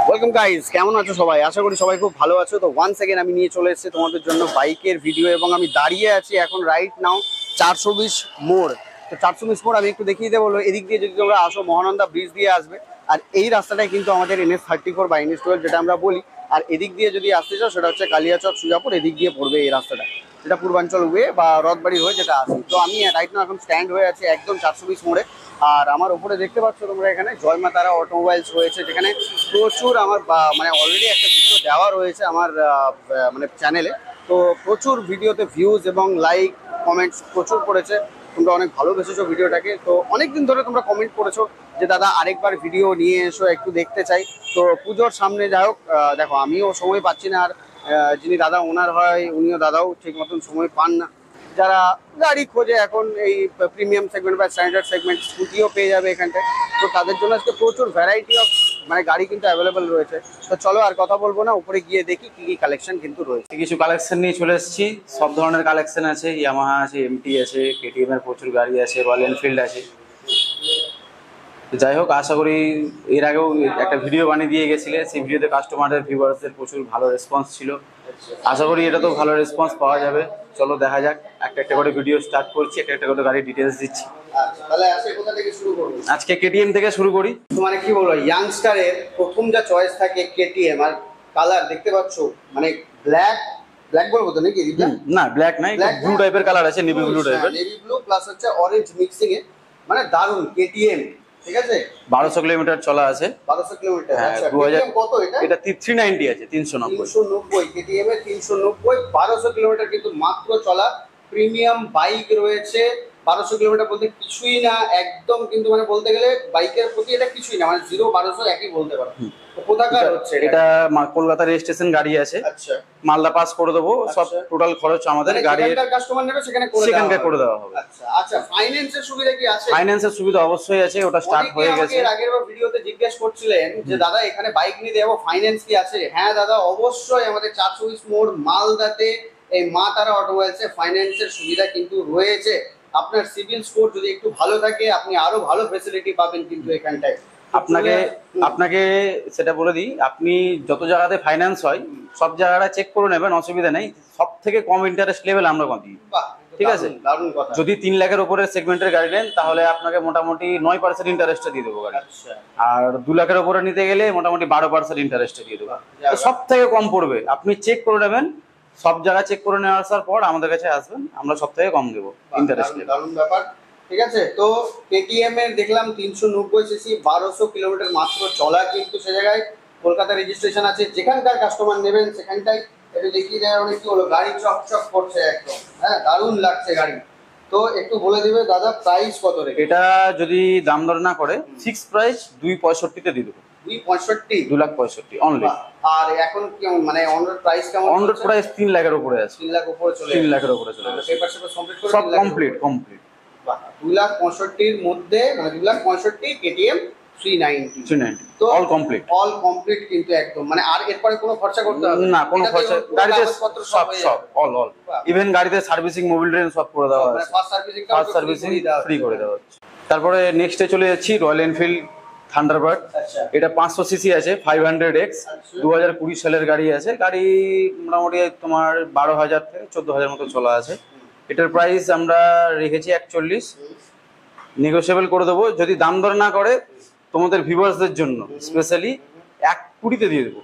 Welcome guys, কেমন আছো সবাই? আশা করি সবাই খুব ভালো আছো। তো ওয়ান্স এগেন আমি নিয়ে চলে এসেছি তোমাদের জন্য বাইকের ভিডিও, এবং আমি দাঁড়িয়ে আছি এখন রাইট নাও 420 মোড়। তো 420 মোড় আমি একটু দেখিয়ে দেবো। এদিক দিয়ে যদি তোমরা আসো মহানন্দা ব্রিজ দিয়ে আসবে, আর এই রাস্তাটাই কিন্তু আমাদের NH34 বা NH12 যেটা আমরা বলি। আর এদিক দিয়ে যদি আসতে চাও সেটা হচ্ছে কালিয়াচক সুজাপুর, এদিক দিয়ে পড়বে এই রাস্তাটা, যেটা পূর্বাঞ্চল ওয়ে বা রথবাড়ি হয়ে যেটা আসে। তো আমি রাইট নাও এখন স্ট্যান্ড হয়ে আছি একদম 420 মোড়ে। আর আমার উপরে দেখতে পাচ্ছ তোমরা এখানে জয় মা তারা অটোমোবাইলস রয়েছে, যেখানে প্রচুর আমার মানে অলরেডি একটা ভিডিও দেওয়া রয়েছে আমার মানে চ্যানেলে। তো প্রচুর ভিডিওতে ভিউজ এবং লাইক কমেন্টস প্রচুর পড়েছে। তোমরা অনেক ভালোবেসেছো ভিডিওটাকে। তো অনেকদিন ধরে তোমরা কমেন্ট করেছো যে দাদা আরেকবার ভিডিও নিয়ে এসো, একটু দেখতে চাই। তো পুজোর সামনে যাই হোক, দেখো আমিও সময় পাচ্ছি না, আর যিনি দাদা ওনার হয় উনিও দাদাও ঠিক মতন সময় পান না। যারা গাড়ি খোঁজে এখন এই প্রিমিয়াম সেগমেন্ট বা স্ট্যান্ডার্ড সেগমেন্ট স্কুটিও পেয়ে যাবে এখানটায়। তো তাদের জন্য আজকে প্রচুর ভ্যারাইটি অফ মানে গাড়ি কিন্তু অ্যাভেলেবেল রয়েছে। তো চলো আর কথা বলবো না, উপরে গিয়ে দেখি কি কি কালেকশন কিন্তু রয়েছে। কিছু কালেকশন নিয়ে চলে এসেছি। সব ধরনের কালেকশন আছে, ইয়ামাহা আছে, এমটি আছে, কেটিএম এর প্রচুর গাড়ি আছে, রয়্যাল এনফিল্ড আছে। যাই হোক, আশা করি এর আগেও একটা ভিডিও বানিয়ে দিয়ে গেছিলে, সেই ভিডিওতে কাস্টমারদের ভিউয়ার্সদের প্রচুর ভালো রেসপন্স ছিল। আশা করি এটা তো ভালো রেসপন্স পাওয়া যাবে। চলো দেখা যাক, একটা একটা করে ভিডিও স্টার্ট করছি, একটা একটা করে গাড়ির ডিটেলস দিচ্ছি। তাহলে আজকে কোথা থেকে শুরু করবো? আজকে কেটিএম থেকে শুরু করি। তো মানে কি বলবো, ইয়াংস্টারের প্রথম যা চয়েস থাকে কেটিএম, আর কালার দেখতে পাচ্ছ মানে ব্ল্যাক ব্ল্যাক বলবো তো নাকি? না, ব্ল্যাক নাই, ব্লু টাইপের কালার আছে, নেভি ব্লু টাইপের, নেভি ব্লু প্লাস হচ্ছে অরেঞ্জ মিক্সিং এ, মানে দারুন কেটিএম। ঠিক আছে, 1200 কিলোমিটার চলা আছে। 1200 কিলোমিটার। আচ্ছা, 2000 কত এটা? এটা 390 আছে, 390 কেটিএম এর 390, 1200 কিলোমিটার কিন্তু মাত্র চলা। প্রিমিয়াম বাইক রয়েছে। 1200 কিলোমিটার বলতে কিছুই না একদম, কিন্তু মানে বলতে গেলে বাইকের প্রতি এটা কিছুই না, মানে 0-1200 একই বলতে পারো। তো কোথাকার হচ্ছে এটা? কলকাতা রেজিস্ট্রেশন গাড়ি আছে। আচ্ছা, মালদা পাস করে দেবো, সব টোটাল খরচ আমাদের গাড়ির কাস্টমার নেবে সেখানে করে দেওয়া হবে। আচ্ছা আচ্ছা, ফাইন্যান্সের সুবিধা কি আছে? ফাইন্যান্সের সুবিধা অবশ্যই আছে, ওটা স্টার্ট হয়ে গেছে। এর আগের বার ভিডিওতে জিজ্ঞেস করছিলেন যে দাদা এখানে বাইক নিতে যাবো, ফাইন্যান্স কি আছে? হ্যাঁ দাদা, অবশ্যই আমাদের 420 মোড় মালদাতে এই মা তারা অটোমোবাইলসে ফাইন্যান্সের সুবিধা কিন্তু রয়েছে। আপনার সিভিল স্কোর যদি একটু ভালো থাকে আপনি আরো ভালো ফেসিলিটি পাবেন কিন্তু এখানটায়। আপনাকে সেটা বলে দিই, আপনি যত জায়গাতে ফাইন্যান্স হয় সব জায়গাটা চেক করে নেবেন, অসুবিধা নেই। সব থেকে কম ইন্টারেস্ট লেভেল আমরা দিই। ঠিক আছে, যদি 3 লাখের উপরে সেগমেন্টের গাড়ি নেন তাহলে আপনাকে মোটামুটি 9% ইন্টারেস্টে দিয়ে দেবো গাড়ি। আর 2 লাখের উপরে নিতে গেলে মোটামুটি 12% ইন্টারেস্টে দিয়ে দেবো। সব থেকে কম পড়বে, আপনি চেক করে নেবেন। সব জায়গা চেক করে নিয়ে আসার পর আমাদের কাছে আসবেন, আমরা সব থেকে কম দেবো ইন্টারেস্ট। দারুণ ব্যাপার। ঠিক আছে, তো কেটিএম এর দেখলাম 390 সিসি, 1200 কিলোমিটার মাত্র চলা, কিন্তু সে জায়গায় কলকাতা রেজিস্ট্রেশন আছে। যেখানকার কাস্টমার নেবেন সেখানটাই একটু দেখিয়ে দেয়। অনেক কি হলো, গাড়ি চকচক করছে একদম, হ্যাঁ দারুণ লাগছে গাড়ি। তো একটু বলে দিবে দাদা প্রাইস কত রেখে? এটা যদি দাম দর না করে ফিক্স প্রাইস 265 দিয়ে দেবো। 265, 265 অনলি। আর এখন কেমন মানে অনরোড প্রাইস কেমন? অনরোড প্রাইস 3 লাখের উপরে আছে। 3 লাখ উপরে চলে 3 লাখের উপরে চলে গেছে। পেপার সেপার কমপ্লিট করে সব কমপ্লিট। 265,000 মধ্যে, মানে 265,000 কেটিএম 390। তো অল কমপ্লিট কিন্তু একদম, মানে আর এরপরে কোনো খরচা করতে হবে না, কোনো খরচা। গাড়িতে সব অল ইভেন গাড়িতে সার্ভিসিং, মোবিল ড্রেন সব করে দেওয়া আছে। ফার্স্ট সার্ভিসিং ফ্রি করে দেওয়া হচ্ছে। তারপরে নেক্সটে চলে যাচ্ছি রয়্যাল এনফিল্ড থান্ডারবার্ড। এটা 500 সিসি আছে, 500X, 2020 সালের গাড়ি আছে। গাড়ি মোটামুটি তোমার 12,000 থেকে 14,000 মতো চলা আছে। এটার প্রাইস আমরা রেখেছি 41, নেগোসিয়েবল করে দেবো। যদি দাম দর না করে তোমাদের ভিউয়ার্সদের জন্য স্পেশালি 1,20,000-তে দিয়ে দেবো।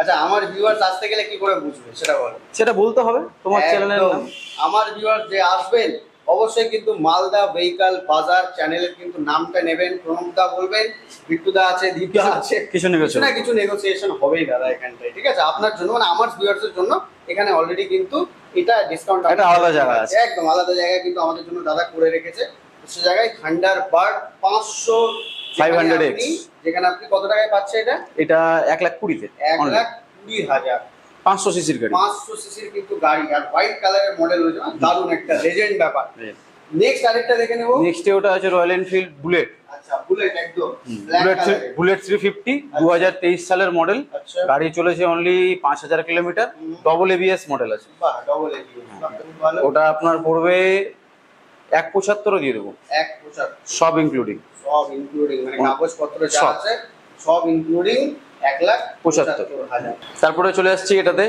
আচ্ছা, আমার ভিউয়ার্স আসতে গেলে কি করে বুঝবে সেটা বলো। সেটা বলতে হবে তোমার চ্যানেলের নাম। আমার ভিউয়ার্স যে আসবেন অবশ্যই কিন্তু মালদা ভেহিকল বাজার চ্যানেলের কিন্তু নামটা নেবেন, প্রণবদা বলবেন, বিট্টুদা আছে, দীপা আছে, কিছু নেগোসিয়েশন হবেই দাদা এখানটায়। ঠিক আছে, আপনার জন্য মানে আমার ভিউয়ার্সের জন্য এখানে অলরেডি কিন্তু এটা ডিসকাউন্ট একটা আলাদা জায়গা আছে, একদম আলাদা জায়গায় কিন্তু আমাদের জন্য দাদা করে রেখেছে। সে জায়গায় থান্ডারবার্ড 500X, যেখানে আপনি কত টাকায় পাচ্ছে এটা? এটা 1,20,000-তে, 1,20,000 500 সিসির গাড়ি। 500 সিসির কিন্তু গাড়ি, আর হোয়াইট কালারের মডেল হয়েছে, দারুণ একটা লেজেন্ড ব্যাপার। নেক্সট আরেকটা দেখে নেব। নেক্সট ওটা আছে রয়্যাল এনফিল্ড বুলেট। আচ্ছা, বুলেট একদম বুলেট 350, 2023 সালের মডেল। গাড়ি চলেছে only 5,000 kilometre, double ABS model আছে। বাহ, ডবল এবিএস, ভালো। ওটা আপনার পড়বে 1,75 দিয়ে দেবো। 1,75 সব ইনক্লুডিং মানে কাগজপত্র যা আছে সব ইনক্লুডিং 1,75,000। তারপরে চলে আসছি এটাতে,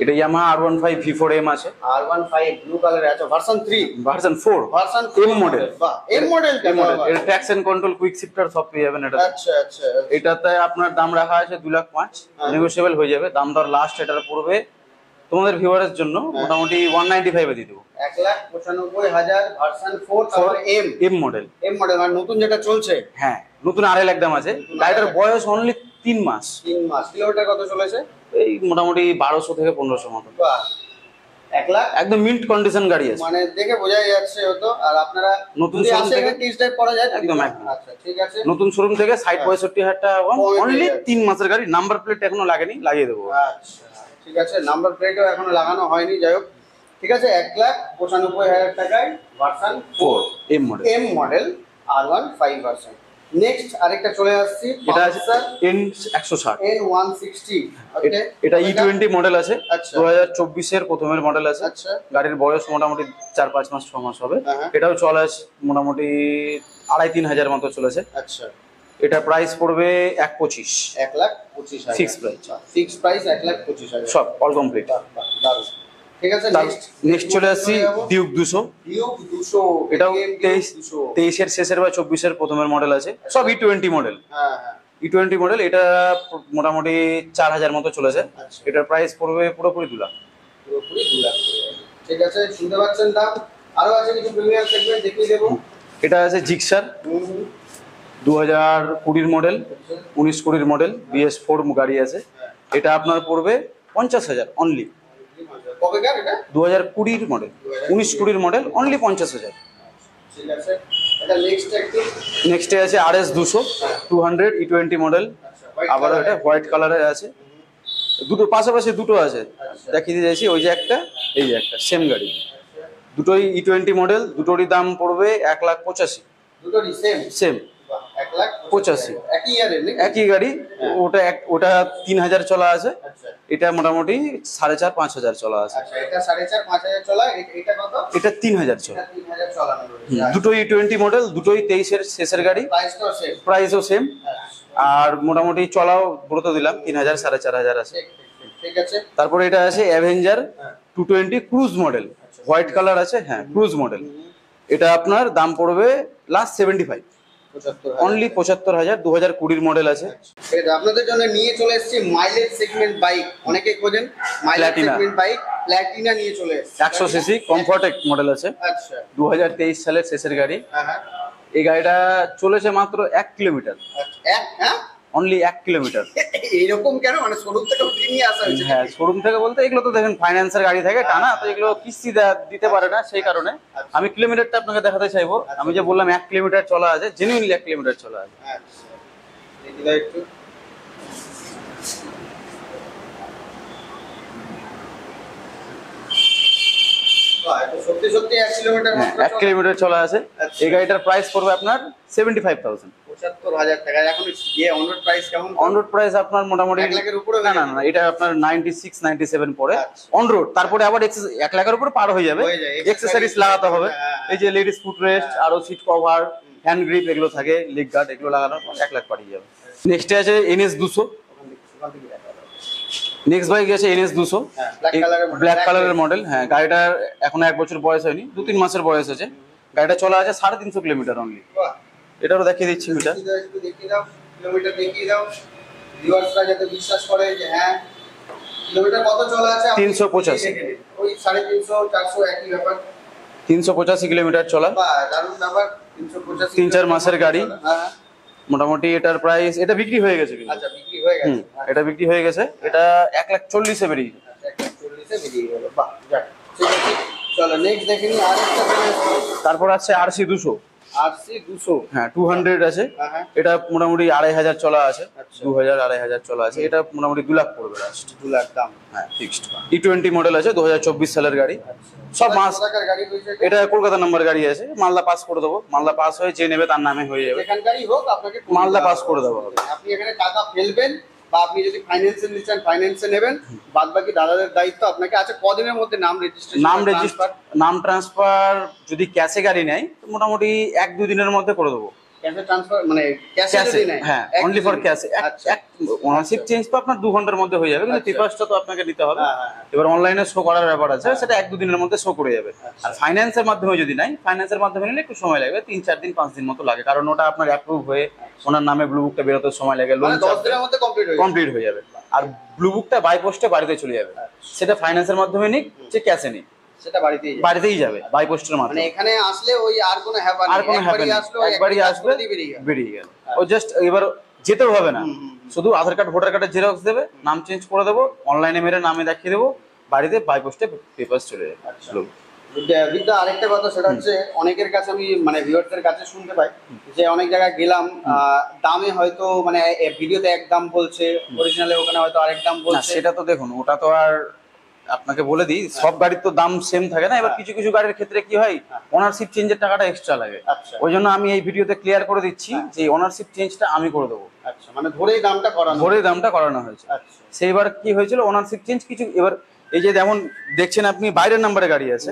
এটা ইয়ামাহা R15 V4M আছে, R15 ব্লু কালারে আছে, version 3, version 4, version M model. বাহ, এম মডেল এই মডেল, এর ট্র্যাকশন কন্ট্রোল, কুইক শিফটার সব পেয়ে যাবেন এটা। আচ্ছা আচ্ছা। এটাতে আপনার দাম রাখা আছে 2,05,000, নেগোশিয়েবল হয়ে যাবে। দাম দর লাস্ট এটার পড়বে তোমাদের ভিউয়ারের জন্য মোটামুটি 195 এ দিয়ে দেবো। 1,95,000 ভার্সন 4, তারপর এম মডেল। এম মডেল মানে নতুন যেটা চলছে। হ্যাঁ, নতুন আড়াই লাখ দাম আছে। গাড়িটার বয়স অনলি 3 মাস। 3 মাস। কিলোমিটার কত চলেছে? এই মোটামুটি 1200 থেকে 1500 মতো। বাহ, 1 লাখ একদম মিন্ট কন্ডিশন গাড়ি আছে, মানে দেখে বোঝাই যাচ্ছে হতো। আর আপনারা নতুন যদি শোরুম আসে থেকে টেস্ট ড্রাইভ করা যায়? একদম একদম। আচ্ছা ঠিক আছে। নতুন শোরুম থেকে 60-65,000 টাকা কম, কমে অনলি পেয়ে যাচ্ছে। 3 মাসের গাড়ি। নাম্বার প্লেট এখনো লাগেনি, লাগিয়ে দেবো। আচ্ছা ঠিক আছে, নাম্বার প্লেটও এখনো লাগানো হয়নি, যাই হোক ঠিক আছে। 1,95,000 টাকায় version 4 M model. M model R15 version. Next আরেকটা চলে আসছি, এটা আছে N160। N160। এটা E20 মডেল আছে, আচ্ছা। 2024 এর প্রথমের মডেল আছে। আচ্ছা। গাড়ির বয়স মোটামুটি 4-5 মাস 6 মাস হবে। হ্যাঁ। এটাও চলে মোটামুটি 2,500-3,000 মতো চলেছে। আচ্ছা, এটা প্রাইস পড়বে 1,25,000। 1,25,000 ফিক্স প্রাইস, ফিক্স প্রাইস 1,25,000 সব অল কমপ্লিট। দারুণ। ঠিক আছে, নেক্সট চলে আসছি ডিউক 200। ডিউক 200, এটাও AKM 200। 23 এর শেষের বা 24 এর প্রথমের মডেল আছে, সব E20 মডেল। হ্যাঁ হ্যাঁ। E20 মডেল, এটা মোটামুটি 4,000 মতো চলেছে। আচ্ছা। এটার প্রাইস পড়বে পুরোপুরি 2 লাখ। পুরোপুরি 2 লাখ করে। ঠিক আছে, শুনতে পাচ্ছেন দাম। আরো আছে কিছু প্রিমিয়াম সেগমেন্ট, দেখিয়ে দেবো। এটা আছে জিক্সার 2020 মডেল, 19-20 মডেল, BS4 গাড়ি আছে। এটা আপনার পড়বে 50,000 অনলি। কবেকার এটা? 2020 মডেল, 19-20 মডেল, অনলি 50,000। ঠিক আছে, এটা নেক্সট একটু। নেক্সটে আছে RS 200 200 E20 মডেল। আচ্ছা, আবার এটা হোয়াইট কালারের আছে, দুটো পাশাপাশি দুটো আছে। দেখিয়ে দিয়ে যাচ্ছি, ওই যে একটা, এই যে একটা, সেম গাড়ি। দুটোই E20 মডেল, দুটোরই দাম পড়বে 1,85,000। দুটোরই সেম সেম 1,85,000 একই ইয়ারের নাকি? একই গাড়ি। ওটা 3,000 চলা আছে, আচ্ছা এটা মোটামুটি 4,500-5,000 চলা আছে। আচ্ছা, এটা 4,500-5,000 চলা, এটা কত? এটা 3,000 চলা। এটা 3,000 চালানো রয়েছে। দুটোই E20 মডেল, দুটোই 23 এর শেষের গাড়ি, প্রাইসটাও সেম। প্রাইসও সেম। আর মোটামুটি চলাও বলতে দিলাম 3,000-4,500 আছে। ঠিক আছে। তারপরে এটা আছে Avenger 220 cruise model, white colour আছে। হ্যাঁ, ক্রুজ মডেল। এটা আপনার দাম পড়বে লাস্ট 75, 75,000 অনলি 75,000। 2020 মডেল আছে। ঠিক আছে, আপনাদের জন্য নিয়ে চলে এসেছি মাইলেজ সেগমেন্ট বাইক। অনেকে খোঁজেন mileage Platina. Segment bike, Platina নিয়ে চলে এসেছি। 100 সিসি কমফর্টেক মডেল আছে, আচ্ছা 2023 সালের শেষের গাড়ি। হ্যাঁ হ্যাঁ। এই গাড়িটা চলেছে মাত্র 1 কিলোমিটার, আচ্ছা, হ্যাঁ অনলি 1 কিলোমিটার। এইরকম কেন? মানে শোরুম থেকে উঠিয়ে নিয়ে আসা হয়েছে? হ্যাঁ, শোরুম থেকে বলতে এগুলো তো দেখেন ফাইন্যান্সের গাড়ি থাকে টানা, তো এগুলো কিস্তি দিতে পারে না, সেই কারণে। আমি কিলোমিটারটা আপনাকে দেখাতে চাইবো। আমি যে বললাম 1 কিলোমিটার চলা আছে, জেনুইনলি 1 কিলোমিটার চলা আছে। আচ্ছা, দেখি দাও একটু। বাহ, এটা সত্যি সত্যি 1 কিলোমিটার মাত্র 1 কিলোমিটার চলা আছে। আচ্ছা। এই গাড়িটার প্রাইস পড়বে আপনার 75,000। 75,000 টাকা। এখন ইয়ে অনরোড প্রাইস কেমন? অন রোড প্রাইস আপনার মোটামুটি 1 লাখের উপরে না না না, এটা আপনার 96-97 পড়ে আচ্ছা। On road. তারপরে আবার 1 লাখের উপরে পার হয়ে যাবে। হয়ে যায়। এক্সেসরিজ লাগাতে হবে, হ্যাঁ। এই যে লেডিস ফুট রেস্ট, আরো সিট কভার, হ্যান্ড গ্রিপ এগুলো থাকে, লেগ গার্ড এগুলো লাগানো 1 লাখ পাঠিয়ে যাবে। নেক্সটে আছে NS 200। ওখান থেকে দেখা যাবে। নেক্সট বাইক আছে NS 200, হ্যাঁ, black colour এর model, ব্ল্যাক black কালারের plate। মডেল। হ্যাঁ, গাড়িটার এখনো 1 বছর বয়স হয়নি, 2-3 মাসের বয়স আছে। গাড়িটা চলা আছে 350 কিলোমিটার অনলি। বাহ, এটারও দেখিয়ে দিচ্ছি মিটার। দেখিয়ে দাও, একটু দেখিয়ে দাও, কিলোমিটার দেখিয়ে দাও। ভিউয়ার্সরা যাতে বিশ্বাস করে যে হ্যাঁ কিলোমিটার কত চলা আছে। আপনি 385। দেখে নিন। ওই 350-400 একই ব্যাপার। 385 কিলোমিটার চলা, বাহ, দারুণ ব্যাপার। 385 3-4 মাসের গাড়ি। হ্যাঁ, মোটামুটি এটার প্রাইস, এটা বিক্রি হয়ে গেছে কিন্তু। আচ্ছা বিক্রি হয়ে গেছে। এটা বিক্রি হয়ে গেছে, এটা 1,40,000 বেরিয়ে। 1,40,000 বেরিয়ে গেল। বাহ, যাক, ঠিক আছে। চলো নেক্সট দেখে নিই আরেকটা চলে এসেছে। তারপর আছে RC 200। RC 200। হ্যাঁ, 200 আছে। হ্যাঁ হ্যাঁ। এটা মোটামুটি 2,500 চলা আছে, আচ্ছা। 2,000-2,500 চলা আছে। এটা মোটামুটি 2 লাখ পড়বে লাস্ট। 2 লাখ দাম। হ্যাঁ, ফিক্সড। E20 মডেল আছে, 2024 সালের গাড়ি। সব মাস, কোথাকার গাড়ি হয়েছে? এটা কলকাতা নাম্বার গাড়ি আছে। মালদা পাস করে দেবো, মালদা পাস হয়ে যে নেবে তার নামে হয়ে যাবে। যেখানকারই হোক আপনাকে মালদা পাস করে দেওয়া হবে। আপনি এখানে টাকা ফেলবেন বা আপনি যদি ফাইন্যান্সে নিচ্ছেন ফাইন্যান্সে নেবেন, বাদ বাকি দাদাদের দায়িত্ব আপনাকে আছে। কদিনের মধ্যে নাম রেজিস্ট্রেশন? নাম ট্রান্সফার যদি ক্যাশে গাড়ি নেয় তো মোটামুটি 1-2 দিনের মধ্যে করে দেবো। ক্যাশে ট্রান্সফার মানে ক্যাশে ক্যাশে, যদি নেয় হ্যাঁ অনলি ফর ক্যাশে। আচ্ছা ওনারশিপ চেঞ্জ তো আপনার 2 ঘন্টার মধ্যে হয়ে যাবে, কিন্তু আচ্ছা। পেপারসটা তো আপনাকে দিতে হবে। হ্যাঁ, হ্যাঁ, হ্যাঁ। এবার অনলাইনে শো করার ব্যাপার আছে, সেটা 1-2 দিনের মধ্যে শো করে যাবে। আচ্ছা। আর ফাইন্যান্সের মাধ্যমে যদি নাই, ফাইন্যান্সের মাধ্যমে নিলে একটু সময় লাগবে, 3-4 দিন 5 দিন মতো লাগে, কারণ ওটা আপনার অ্যাপ্রুভ হয়ে ওনার নামে ব্লু বুকটা বেরোতে সময় লাগে, লোন মানে 10 দিনের মধ্যে কমপ্লিট হয়ে যাবে। আর ব্লু বুকটা বাই পোস্টে বাড়িতে চলে যাবে, সেটা ফাইন্যান্সের মাধ্যমে নিক যে ক্যাশে নিক, সেটা বাড়িতেই যাবে বাই পোস্টের মানে মাধ্যমে। এখানে আসলে ওই আর কোনো হ্যাপা নেই, আর কোনো হ্যাপেন, একবারই আসবে বেরিয়ে গেল। ও জাস্ট এবার যেতেও হবে না, শুধু আধার কার্ড ভোটার কার্ডের জেরক্স দেবে, নাম চেঞ্জ করে দেবো, অনলাইনে মেরে নামে দেখিয়ে দেবো, বাড়িতে বাই পোস্টে পেপারস চলে যাবে। বিদ্যা আরেকটা কথা সেটা হচ্ছে অনেকের কাছে আমি মানে ভিউয়ারদের কাছে শুনতে পাই যে অনেক জায়গায় গেলাম দামে হয়তো মানে ভিডিওতে এক দাম বলছে, অরিজিনালে ওখানে হয়তো আরেক দাম না বলছে। সেটা তো দেখুন, ওটা তো আর আপনাকে বলে দিই, সব গাড়ির তো দাম সেম থাকে না। এবার কিছু কিছু গাড়ির ক্ষেত্রে কি হয়, ওনারশিপ চেঞ্জের টাকাটা এক্সট্রা লাগে। আচ্ছা ওই জন্য আমি এই ভিডিওতে ক্লিয়ার করে দিচ্ছি যে ওনারশিপ চেঞ্জটা আমি করে দেবো, আচ্ছা, মানে ধরেই দামটা করানো দামটা করানো হয়েছে। আচ্ছা সেইবার কি হয়েছিল, ওনারশিপ চেঞ্জ কিছু, এবার এই যে যেমন দেখছেন আপনি বাইরের নাম্বারে গাড়ি আছে,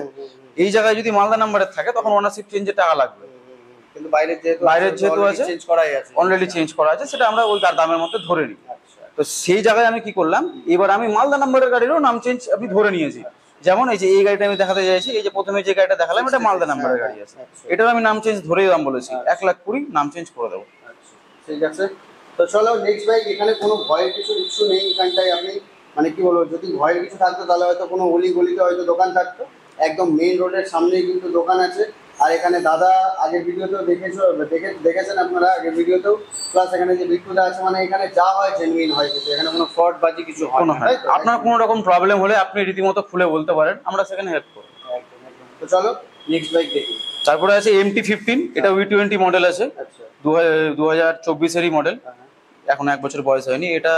এই জায়গায় যদি মালদা নাম্বারের থাকে তখন ওনারশিপ চেঞ্জের টাকা লাগবে, কিন্তু বাইরের যেহেতু আছে চেঞ্জ করাই আছে, অলরেডি চেঞ্জ করা আছে, সেটা আমরা ওই দামের মধ্যে ধরে নিই। আচ্ছা তো সেই জায়গায় আমি কি করলাম, এবার আমি মালদা নাম্বারের গাড়িরও নাম চেঞ্জ আমি ধরে নিয়েছি। যেমন এই যে এই গাড়িটা আমি দেখাতে চাইছি, এই যে প্রথমে যে গাড়িটা দেখালাম এটা মালদা নাম্বারের গাড়ি আছে, এটাও আমি নাম চেঞ্জ ধরেই দাম বলেছি 1,20,000 নাম চেঞ্জ করে দেবো। আচ্ছা ঠিক আছে। তো চলো নেক্সট বাইক, এখানে কোনো ভয়ের কিছু ইস্যু নেই এখানটায়। আপনি মানে কি বলবো, যদি ভয়ের কিছু থাকতো তাহলে হয়তো কোনো অলি গলিতে হয়তো দোকান থাকতো, একদম মেইন রোডের সামনেই কিন্তু দোকান আছে। আর এখানে দাদা আগের ভিডিওতেও দেখেছেন আপনারা আগের ভিডিওতেও, প্লাস এখানে যে বিট্টুদা আছে, মানে এখানে যা হয় জেনুইন হয়, কিন্তু এখানে কোনো ফ্রড বাজি কিছু হয় না। আপনার কোনো রকম প্রবলেম হলে আপনি রীতিমতো খুলে বলতে পারেন, আমরা সেখানে হেল্প করব। একদম একদম। তো চলো নেক্সট বাইক দেখি। তারপরে আছে MT-15, এটা V20 মডেল আছে, আচ্ছা 2024-এরই মডেল, এখন 1 বছর বয়স হয়নি। এটা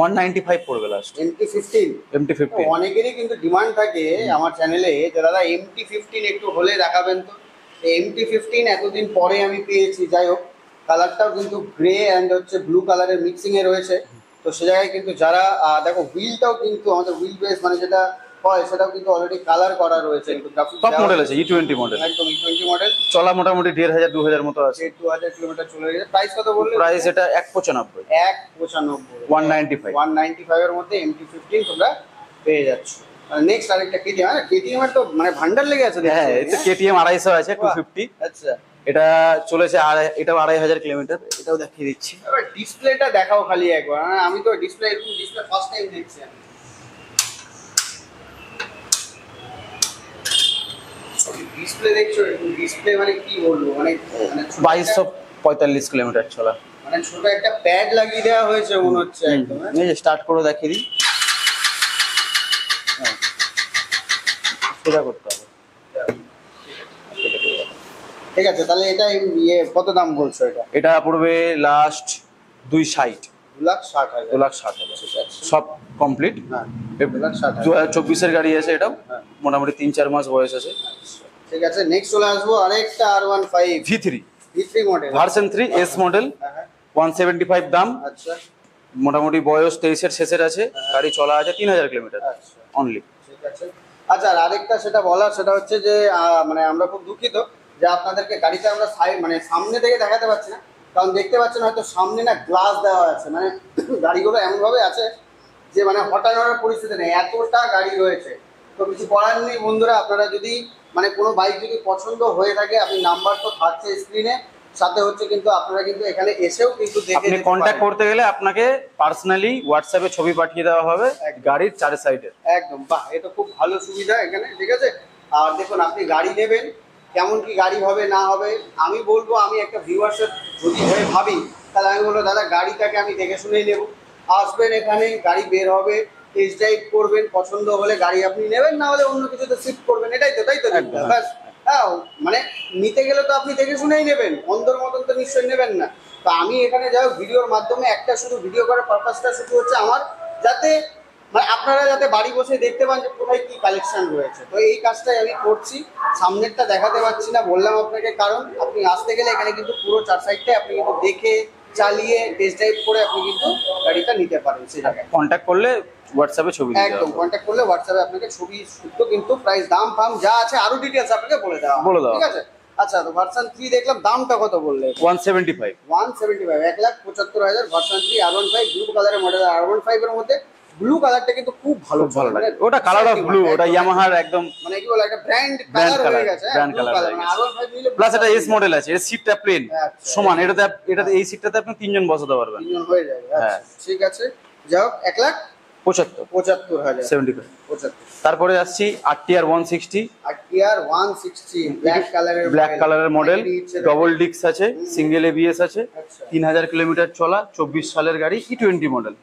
195 পড়বে লাস্ট। MT-15 অনেকেরই কিন্তু ডিমান্ড থাকে আমার চ্যানেলে যে দাদা MT-15 একটু হলে দেখাবেন। তো MT-15 এতদিন পরে আমি পেয়েছি, যাই হোক কালারটাও কিন্তু গ্রে অ্যান্ড হচ্ছে ব্লু কালারের মিক্সিং এ রয়েছে। তো সে জায়গায় কিন্তু যারা দেখো হুইলটাও কিন্তু আমাদের হুইল বেস মানে যেটা হয় সেটাও কিন্তু অলরেডি কালার করা রয়েছে, টপ মডেল আছে, E20 মডেল, একদম E20 মডেল। চলা মোটামুটি 1,500-2,000 মতো আছে। 2,000 কিলোমিটার চলে গেছে। প্রাইস কত বললে? প্রাইস এটা 195, 195 এর মধ্যে MT-15 তোমরা পেয়ে যাচ্ছ। নেক্সট আরেকটা KTM, KTM এর তো মানে ভান্ডার লেগে আছে। হ্যাঁ এটা KTM 250 আছে 250। আচ্ছা এটা চলেছে এটাও 2,500 কিলোমিটার, এটাও দেখিয়ে দিচ্ছি। এবার ডিসপ্লেটা দেখাও খালি একবার, আমি তো ডিসপ্লে ফার্স্ট টাইম দেখছি। ডিসপ্লে দেখছো, ডিসপ্লে মানে কি বলবো, মানে 2,245 কিলোমিটার চলা, মানে ছোট একটা প্যাড লাগিয়ে দেওয়া হয়েছে মনে হচ্ছে একদম। এই যে স্টার্ট করে দেখিয়ে দিই, সেটা করতে হবে। ঠিক আছে, তাহলে এটা কত দাম বলছো? এটা পড়বে লাস্ট 260, 2,60,000। 2,60,000 সব কমপ্লিট। হ্যাঁ 2,60,000। 2024-এর গাড়ি আছে, এটাও মোটামুটি 3-4 মাস বয়স আছে। ঠিক আছে, নেক্সট চলে আসবো আরেকটা R15 V3 model, version 3 S model, 175 দাম। আচ্ছা মোটামুটি বয়স 23-এর শেষের আছে, গাড়ি চলা আছে 3,000 কিলোমিটার আচ্ছা অনলি। ঠিক আছে। আচ্ছা আর আরেকটা সেটা বলার, সেটা হচ্ছে যে মানে আমরা খুব দুঃখিত যে আপনাদেরকে গাড়িতে আমরা মানে সামনে থেকে দেখাতে পারছি না, কারণ দেখতে পাচ্ছেন হয়তো সামনে না গ্লাস দেওয়া আছে, মানে গাড়িগুলো এমনভাবে আছে যে মানে হটানোর পরিস্থিতি নেই, এতটা গাড়ি রয়েছে। তো কিছু করার নেই বন্ধুরা, আপনারা যদি মানে কোনো বাইক যদি পছন্দ হয়ে থাকে, আপনি নাম্বার তো থাকছে স্ক্রিনে, সাথে হচ্ছে কিন্তু আপনারা কিন্তু এখানে এসেও কিন্তু দেখে আপনি কন্ট্যাক্ট করতে গেলে আপনাকে পার্সোনালি হোয়াটসঅ্যাপে ছবি পাঠিয়ে দেওয়া হবে গাড়ির 4 সাইডের। একদম, বাহ, এটা খুব ভালো সুবিধা এখানে। ঠিক আছে, আর দেখুন আপনি গাড়ি নেবেন, কেমন কি গাড়ি হবে না হবে, আমি বলবো, আমি একটা ভিউয়ার্সের যদি হয়ে ভাবি, তাহলে আমি বলবো দাদা গাড়িটাকে আমি দেখে শুনেই নেব। আসবেন এখানে, গাড়ি বের হবে, টেস্ট ড্রাইভ করবেন, পছন্দ হলে গাড়ি আপনি নেবেন, না হলে অন্য কিছুতে শিফট করবেন, এটাই তো, তাই তো? ব্যাস। হ্যাঁ, মানে নিতে গেলে তো আপনি দেখে শুনেই নেবেন, অন্ধর মতন তো নিশ্চয়ই নেবেন না। তো আমি এখানে যাই হোক ভিডিওর মাধ্যমে একটা শুধু ভিডিও করার পারপাসটা শুধু হচ্ছে আমার, যাতে মানে আপনারা যাতে বাড়ি বসে দেখতে পান যে কোথায় কি কালেকশন রয়েছে। তো এই কাজটাই আমি করছি, সামনেরটা দেখাতে পারছি না বললাম আপনাকে, কারণ আপনি আসতে গেলে এখানে কিন্তু পুরো 4 সাইডটাই আপনি কিন্তু দেখে চালিয়ে টেস্ট ড্রাইভ করে আপনি কিন্তু গাড়িটা নিতে পারেন। সেই জায়গায় কন্ট্যাক্ট করলে হোয়াটসঅ্যাপে ছবি দিয়ে একদম কন্ট্যাক্ট করলে হোয়াটসঅ্যাপে আপনাকে ছবি শুদ্ধ কিন্তু প্রাইস দাম ফাম যা আছে আরো ডিটেলস আপনাকে বলে দেওয়া, ঠিক আছে? আচ্ছা, তো ভার্সন 3 দেখলাম, দামটা কত বললে? 175। 175, 1,75,000 ভার্সন 3 R15 ব্লু কালারের মডেল। R15 এর মধ্যে ব্লু কালারটা কিন্তু খুব ভালো, ভালো লাগে। ওটা কালার অফ ব্লু, ওটা ইয়ামাহার একদম মানে কি বলে একটা ব্র্যান্ড কালার হয়ে গেছে, ব্র্যান্ড কালার হয়ে মানে গেছে। R15 নিলে প্লাস এটা এস মডেল আছে, এর সিটটা প্লেন সমান, এটাতে এই সিটটাতে আপনি 3 জন বসাতে পারবেন। 3 জন হয়ে যাবে। আচ্ছা ঠিক আছে, যাও 1,75,000 75। 75। তারপরে আসছি RTR 160, RTR 160 ব্ল্যাক কালারের মডেল, ডবল ডিক্স আছে, সিঙ্গেল এবিএস আছে, আচ্ছা। 3000 কিলোমিটার চলা, 24 সালের গাড়ি, E20 মডেল।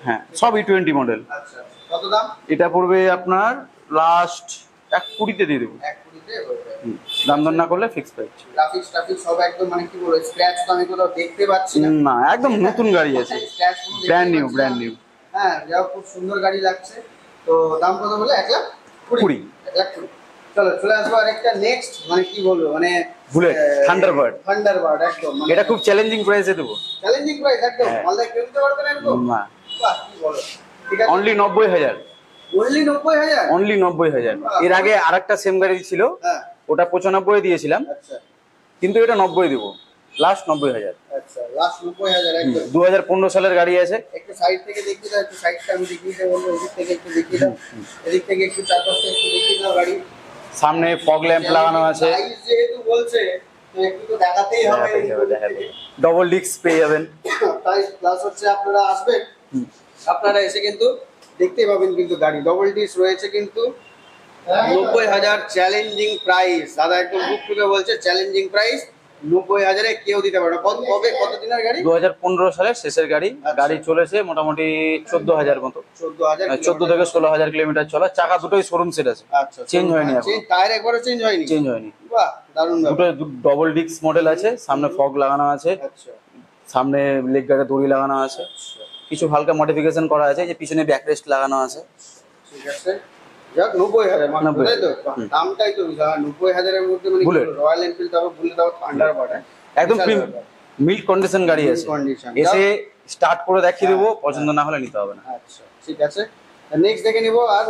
হ্যাঁ, সব E20 মডেল। আচ্ছা, কত দাম? এটা পড়বে আপনার লাস্ট 1,20,তে দিয়ে দেবো। 1,20,তে হয়ে যাবে। দাম দর না করলে ফিক্স প্রাইস। গ্রাফিক্স ট্রাফিক্স সব একদম মানে কি বলবো, স্ক্র্যাচ তো আমি কোথাও দেখতে পাচ্ছি না। না, একদম নতুন গাড়ি আছে, স্ক্র্যাচ কোনো দেখতে ব্র্যান্ড নিউ, পাচ্ছি না। Brand new. হ্যাঁ, যাও খুব সুন্দর গাড়ি লাগছে। তো দাম কত বলে? 1,20,000। 1,20,000। চলো চলে আসবো আরেকটা নেক্সট, মানে কি বলবো, মানে বুলেট থান্ডারবার্ড। থান্ডারবার্ড একদম মানে এটা খুব চ্যালেঞ্জিং প্রাইসে দেবো। চ্যালেঞ্জিং প্রাইস একদম। হ্যাঁ। মালদা কেউ নিতে পারবে না এরকম? না, বাহ, কি বলো, ঠিক আছে। অনলি 90,000। অনলি 90,000? অনলি 90,000। এর আগে আরেকটা সেম গাড়ি ছিল, হ্যাঁ। ওটা 95 দিয়েছিলাম, আচ্ছা কিন্তু এটা 90 দেবো, লাস্ট 90,000। আচ্ছা, লাস্ট 90,000 একদম। 2015 সালের গাড়ি আছে। একটু সাইড থেকে দেখিয়ে দাও, একটু সাইডটা আমি দেখিয়ে দেবো, এদিক থেকে একটু দেখিয়ে দাও, এদিক থেকে একটু চারপাশটা একটু দেখিয়ে দাও গাড়ি। সামনে ফগ ল্যাম্প লাগানো আছে, প্রাইস যেহেতু বলছে তো একটু তো দেখাতেই হবে। ডবল ডিস্ক পেয়ে যাবেন। প্রাইস প্লাস হচ্ছে আপনারা আসবেন, আপনারা এসে কিন্তু দেখতে পাবেন কিন্তু গাড়ি ডবল ডিস রয়েছে কিন্তু। 90,000 চ্যালেঞ্জিং প্রাইস, দাদা একদম বুক থেকে বলছে চ্যালেঞ্জিং প্রাইস। 90,000-এ কেউ দিতে পারে না। কত দিনের গাড়ি? 2015 সালের শেষের গাড়ি। গাড়ি চলেছে মোটামুটি 14,000 মতো, 14,000 14 থেকে 16,000 কিলোমিটার চলা। চাকা দুটোই শোরুম সেট আছে, আচ্ছা, চেঞ্জ হয়নি এখন। টায়ার একবারও চেঞ্জ হয়নি? চেঞ্জ হয়নি। বাহ, দারুণ দুটো ব্যাপার। ডবল ডিস্ক মডেল আছে, সামনে ফগ লাগানো আছে, আচ্ছা সামনে লেগ গার্ডে দড়ি লাগানো আছে, কিছু হালকা মডিফিকেশন করা আছে, যে পিছনে ব্যাকরেস্ট লাগানো আছে। ঠিক আছে, যাক 90,000 মাত্র, 90,000 তাই তো? বাহ, দামটাই তো বিশাল। 90,000-এর মধ্যে মানে বুলেট। রয়্যাল এনফিল্ড, তারপর বুলেট, তারপর থান্ডারবার্ড, একদম মিল্ক কন্ডিশন গাড়ি আছে, condition। এসে স্টার্ট করে দেখিয়ে দেবো, পছন্দ না হলে নিতে হবে না। আচ্ছা ঠিক আছে, নেক্সট দেখে নিব। আর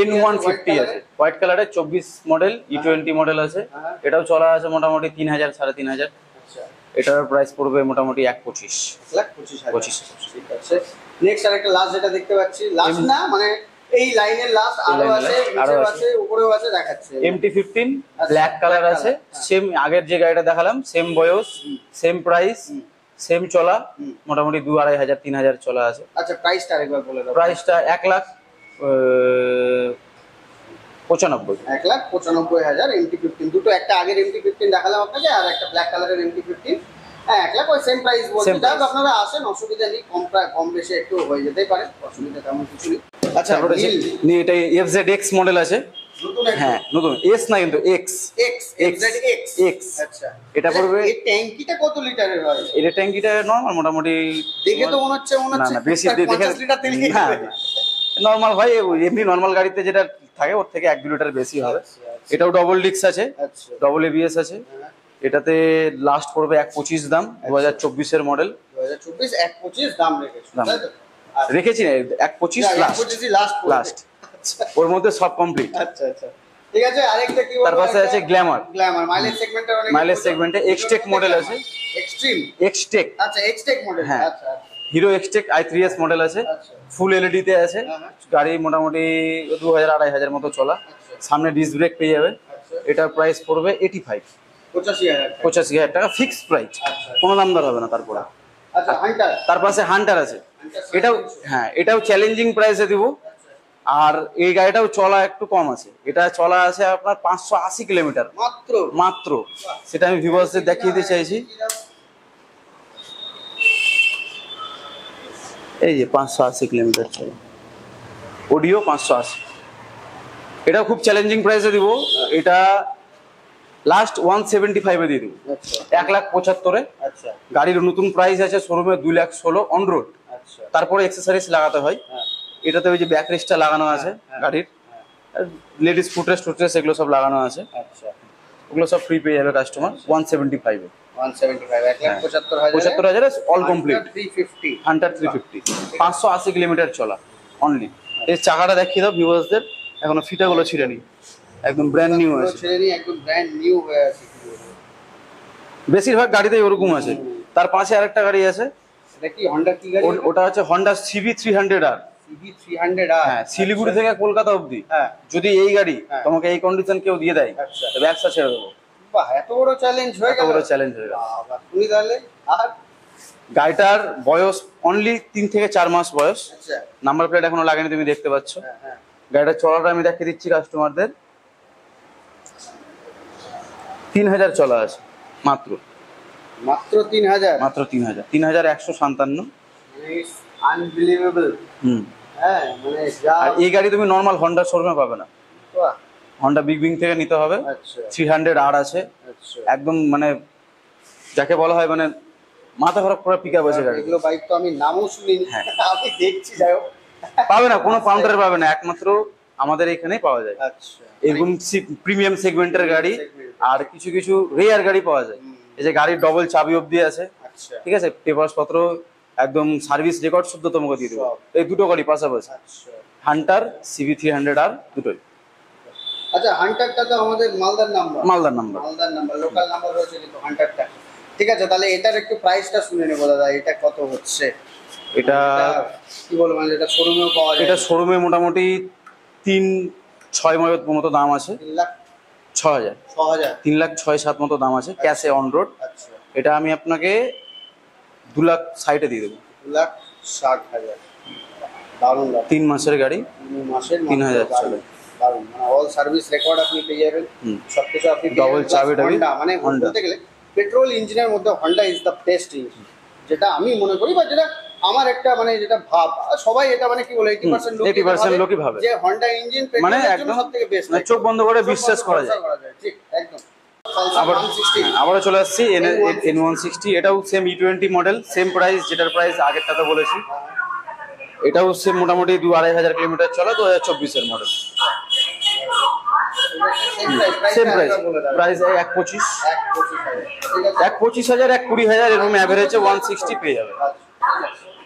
N150 আছে, হোয়াইট কালারের 24 মডেল, E20 মডেল আছে। হ্যাঁ। এটাও চলা আছে মোটামুটি 3,000 3,500। আচ্ছা, এটার প্রাইস পড়বে মোটামুটি 1,25,000। 1,25,000। ঠিক আছে, নেক্সট আরেকটা লাস্ট যেটা দেখতে পাচ্ছি, লাস্ট না মানে এই লাইনের লাস্ট, আরো লাইনের আছে, last, আরো নিচেও আছে। আছে, উপরেও আছে, দেখাচ্ছে। MT-15 আচ্ছা, ব্ল্যাক কালার black আছে, color, হ্যাঁ। সেম আগের যে গাড়িটা দেখালাম, সেম বয়স, সেম প্রাইস, সেম চলা, মোটামুটি 2,500 3,000 চলা আছে। আচ্ছা, প্রাইসটা আরেকবার বলে দাও। প্রাইসটা 1,95,000। 1,95,000 MT-15 দুটো, একটা আগের MT-15 দেখালাম আপনাকে, আর একটা ব্ল্যাক কালারের MT-15। হ্যাঁ, 1 লাখ, ওই সেম প্রাইস বলছি। Same যাক, price। আপনারা আসেন, অসুবিধা নেই, কম বেশি একটু হয়ে যেতেই পারে, অসুবিধা তেমন কিছু নেই। আচ্ছা, তারপরে এটা FZX মডেল আছে। নতুন হ্যাঁ, নতুন, এস না কিন্তু এক্স। X। আচ্ছা, এটা পড়বে, এই ট্যাঙ্কিটা কত লিটারের হয়? এটা ট্যাঙ্কিটা নরমাল মোটামুটি, দেখে তো মনে হচ্ছে না না বেশি দেখে 50 লিটার তেল খেয়ে যাবে। নরমাল ভাই, এমনি নরমাল গাড়িতে যেটা থাকে ওর থেকে 1-2 লিটার বেশি হবে। আচ্ছা, এটাও ডবল ডিস্ক আছে, আচ্ছা। ডবল এবিএস আছে। হ্যাঁ, এটাতে লাস্ট পড়বে 1,25,000 দাম, 2024-এর মডেল 2024 1,25,000 দাম রেখেছো, দাম। তাই তো? আচ্ছা, রেখেছি না, 1,25,000 লাস্ট, 1,25,000 লাস্ট লাস্ট, ওর মধ্যে সব কমপ্লিট। আচ্ছা আচ্ছা, ঠিক আছে। আরেকটা কি বলবো, তার পাশে আছে গ্ল্যামার। মাইলেজ সেগমেন্টে, মাইলেজ সেগমেন্টে এক্সটেক মডেল আছে, এক্সট্রিম। এক্সটেক, আচ্ছা, এক্সটেক মডেল। হ্যাঁ। আচ্ছা আচ্ছা, হিরো এক্সটেক i3s মডেল আছে, আচ্ছা। ফুল এলইডি তে আছে। হ্যাঁ, হ্যাঁ। গাড়ি মোটামুটি 2,000-2,500 মতো চলা, আচ্ছা। সামনে ডিস্ক ব্রেক পেয়ে যাবে। আচ্ছা, এটার প্রাইস পড়বে 85,000 টাকা। 85,000 টাকা ফিক্সড প্রাইস, আচ্ছা। কোনো দাম দর হবে না। তারপরে আচ্ছা, হান্টার। তার পাশে হান্টার আছে, এটাও হ্যাঁ, এটাও চ্যালেঞ্জিং প্রাইসে দিব। আর এই গাড়িটাও চলা একটু কম আছে, এটা চলা আছে আপনার 580 কিলোমিটার মাত্র। মাত্র। সেটা আমি ভিউয়ার্সদের দেখিয়ে দিতে চাইছি, এই যে 580 কিলোমিটার চলে, অডিও 580। এটাও খুব চ্যালেঞ্জিং প্রাইসে দিব, এটা লাস্ট 175-এ দিয়ে দিব, আচ্ছা 1,75,000-এ। আচ্ছা গাড়ির নতুন প্রাইস আছে শোরুমে 2,16,000 অন রোড। আচ্ছা, তারপরে এক্সেসরিজ লাগাতে হয়। হ্যাঁ। এটাতে ওই যে ব্যাক রেস্টটা লাগানো আছে হ্যাঁ। গাড়ির, লেডিস ফুটরেস্ট এগুলো সব লাগানো আছে, আচ্ছা, ওগুলো সব ফ্রি পেয়ে যাবে কাস্টমার 175-এ। 175, 1,75,000 75,000-এ অল কমপ্লিট। 350। হান্টার 350, 580 কিলোমিটার চলা অনলি। এই চাকাটা দেখিয়ে দাও ভিউয়ার্সদের, এখনো ফিটাগুলো ছিঁড়ে নি। একদম ব্র্যান্ড নিউ আছে, ছেড়ে নিয়ে একদম ব্র্যান্ড নিউ হয়ে আছে। বেশিরভাগ গাড়িতেই ওরকম আছে। তার পাশে আরেকটা গাড়ি আছে, এটা কি হন্ডা কি গাড়ি? ওটা হচ্ছে Honda CB 300R। CB 300R, হ্যাঁ, শিলিগুড়ি থেকে কলকাতা অবধি হ্যাঁ যদি এই গাড়ি তোমাকে এই কন্ডিশন কেউ দিয়ে দেয়, আচ্ছা। ব্যবসা ছেড়ে দেবো। বাহ, এত বড় চ্যালেঞ্জ হয়ে এত গেল। বড় চ্যালেঞ্জ হয়ে গেল। বাহ, তুমি তাহলে আর গাড়িটার বয়স অনলি 3 থেকে 4 মাস বয়স। আচ্ছা নাম্বার প্লেট এখনো লাগেনি, তুমি দেখতে পাচ্ছ। হ্যাঁ হ্যাঁ গাড়িটার চলাটা আমি দেখিয়ে দিচ্ছি কাস্টমারদের। 3000 চলা আছে মাত্র, মাত্র 3000, মাত্র 3157। আনবিলিভেবল। হুম। হ্যাঁ মানে যা, আর এই গাড়ি তুমি নর্মাল হন্ডা শোরুমে পাবে না, বাহ, হন্ডা বিগ বিং থেকে নিতে হবে। আচ্ছা 300R আছে, আচ্ছা। একদম মানে যাকে বলা হয় মানে মাথা খারাপ করে পিক আপ আছে গাড়ি। এগুলো বাইক তো আমি নামও শুনিনি, হ্যাঁ। আমি দেখছি, যাই হোক। পাবে না, কোনো কাউন্টারে পাবে না, একমাত্র আমাদের এখানেই পাওয়া যায়। আচ্ছা এরকম প্রিমিয়াম সেগমেন্টের গাড়ি আর কিছু কিছু রেয়ার গাড়ি পাওয়া যায়। এই যে গাড়ির ডবল চাবি অবধি আছে, আচ্ছা ঠিক আছে, পেপারস পত্র একদম সার্ভিস রেকর্ড শুদ্ধ তোমাকে দিয়ে দেবো। সব। এই দুটো গাড়ি পাশাপাশি, আচ্ছা হান্টার সিবি 300R দুটোই আচ্ছা। হান্টারটা তো আমাদের মালদার নাম্বার, মালদার নাম্বার। মালদার নাম্বার, লোকাল নাম্বার রয়েছে কিন্তু হান্টারটা। ঠিক আছে, তাহলে এটার একটু প্রাইসটা শুনে নেবো দাদা, এটা কত হচ্ছে? এটা কি বলবো, মানে এটা শোরুমেও পাওয়া যায়? এটা শোরুমে মোটামুটি 3-6 মতো দাম আছে। 3,06,000 6000 3,06,7 মতো দাম আছে ক্যাশে অন রোড। আচ্ছা এটা আমি আপনাকে 2,60,000 দিয়ে দেবো। 2,60,000, দারুণ দারুণ। 3 মাসের গাড়ি, 3 মাসের 3,000 দারুণ, চলে। দারুণ। মানে অল সার্ভিস রেকর্ড আপনি পেয়ে যাবেন, হুম। সবকিছু আপনি Double চাবি টাবি, হন্ডা, মানে Honda। বলতে গেলে পেট্রোল ইঞ্জিনের মধ্যে Honda is the best engine, যেটা আমি মনে করি, বা যেটা আমার একটা মানে যেটা ভাব, আর সবাই এটা মানে কি বলে 80% 80% লোকই ভাবে যে হন্ডা ইঞ্জিন মানে পেট্রোলের জন্য একদম সবথেকে বেস্ট, মানে চোখ বন্ধ করে বিশ্বাস করা যায়। ঠিক একদম। আবার 160 আবারও চলে আসছি N160। এটাও same E20 model, same price, যেটার প্রাইস আগেরটাতে বলেছি। এটাও সেম মোটামুটি 2-2,500 কিলোমিটার চলা, 2024-এর মডেল। সেম প্রাইস, প্রাইস 1,25,000, 1,25,000, 1,20,000 এরকম অ্যাভারেজে 160 পেয়ে যাবে।